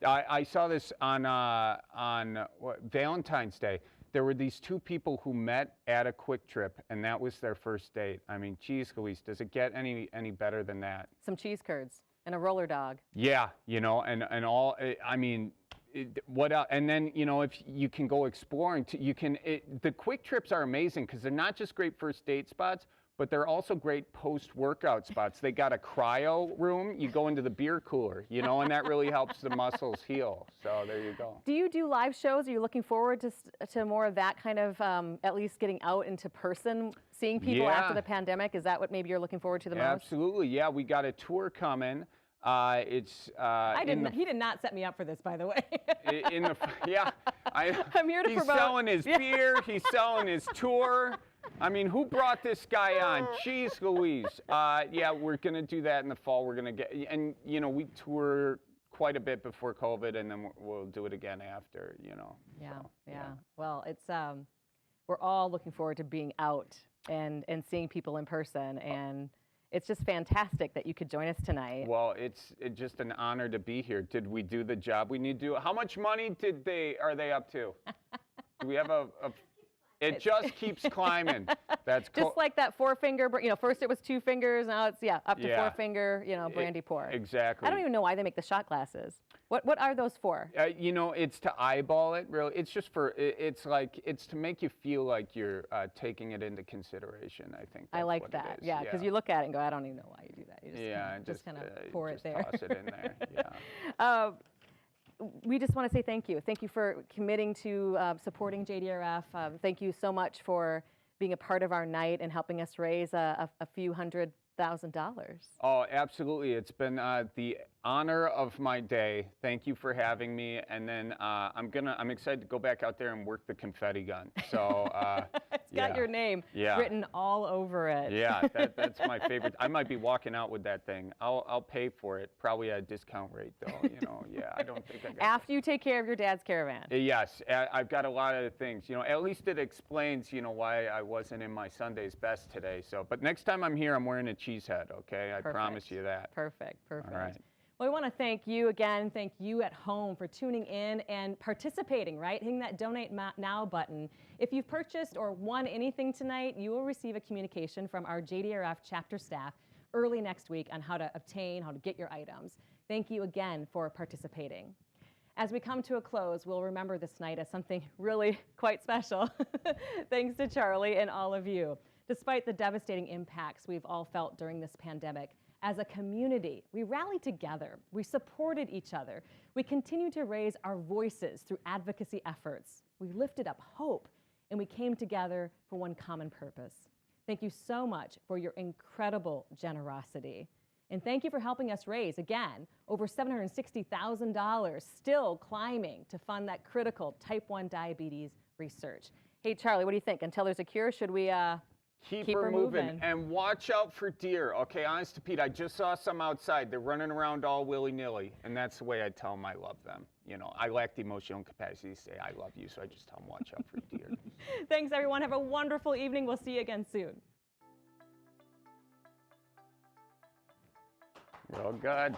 I saw this on Valentine's Day. There were these two people who met at a Quick Trip, and that was their first date. I mean, geez, Louise, does it get any better than that? Some cheese curds and a roller dog. Yeah, you know, and all. I mean, what else? And then, you know, if you can go exploring, the Quick Trips are amazing because they're not just great first date spots, but they're also great post-workout spots. They got a cryo room. You go into the beer cooler, you know, and that really helps the muscles heal. So there you go. Do you do live shows? Are you looking forward to more of that kind of, at least getting out into person, seeing people after the pandemic? Is that what maybe you're looking forward to the most? Absolutely, yeah. We got a tour coming. He did not set me up for this, by the way. I'm here to promote. He's selling his beer. He's selling his tour. I mean, who brought this guy on? Jeez Louise. Yeah, we're going to do that in the fall. We're going to and, you know, we tour quite a bit before COVID, and then we'll do it again after, you know. Yeah, so, yeah. It's we're all looking forward to being out and seeing people in person, and it's just fantastic that you could join us tonight. Well, it's just an honor to be here. Did we do the job we need to do? How much money are they up to? Do we have It just keeps climbing. That's just like that 4-finger, you know, first it was 2 fingers, now it's, up to 4-finger, you know, brandy pour. Exactly. I don't even know why they make the shot glasses. What are those for? You know, it's to eyeball it, really. It's just it's to make you feel like you're taking it into consideration, I think. I like that, yeah, because you look at it and go, I don't even know why you do that. You just kind of pour it there. Toss it in there, yeah. We just want to say thank you. Thank you for committing to supporting JDRF. Thank you so much for being a part of our night and helping us raise a few $100 Oh, absolutely. It's been the honor of my day. Thank you for having me. And then I'm excited to go back out there and work the confetti gun. So it's got your name written all over it. Yeah, that's my favorite. I might be walking out with that thing. I'll pay for it, probably at a discount rate though. You know, yeah, I don't think I got After you take care of your dad's caravan. Yes, I've got a lot of things. You know, at least it explains, you know, why I wasn't in my Sunday's best today. So, but next time I'm here, I'm wearing a cheese head. Okay, I promise you that. Perfect. All right. Well, we want to thank you again. Thank you at home for tuning in and participating, right? Hitting that Donate Now button. If you've purchased or won anything tonight, you will receive a communication from our JDRF chapter staff early next week on how to obtain, how to get your items. Thank you again for participating. As we come to a close, we'll remember this night as something really quite special. Thanks to Charlie and all of you. Despite the devastating impacts we've all felt during this pandemic, as a community, we rallied together, we supported each other, we continued to raise our voices through advocacy efforts, we lifted up hope, and we came together for one common purpose. Thank you so much for your incredible generosity. And thank you for helping us raise, again, over $760,000, still climbing to fund that critical type 1 diabetes research. Hey, Charlie, what do you think? Until there's a cure, should we keep her moving? And watch out for deer. Okay, honest to Pete, I just saw some outside. They're running around all willy-nilly, and that's the way I tell them I love them. You know, I lack the emotional capacity to say I love you, so I just tell them watch out for deer. Thanks, everyone. Have a wonderful evening. We'll see you again soon. Real good.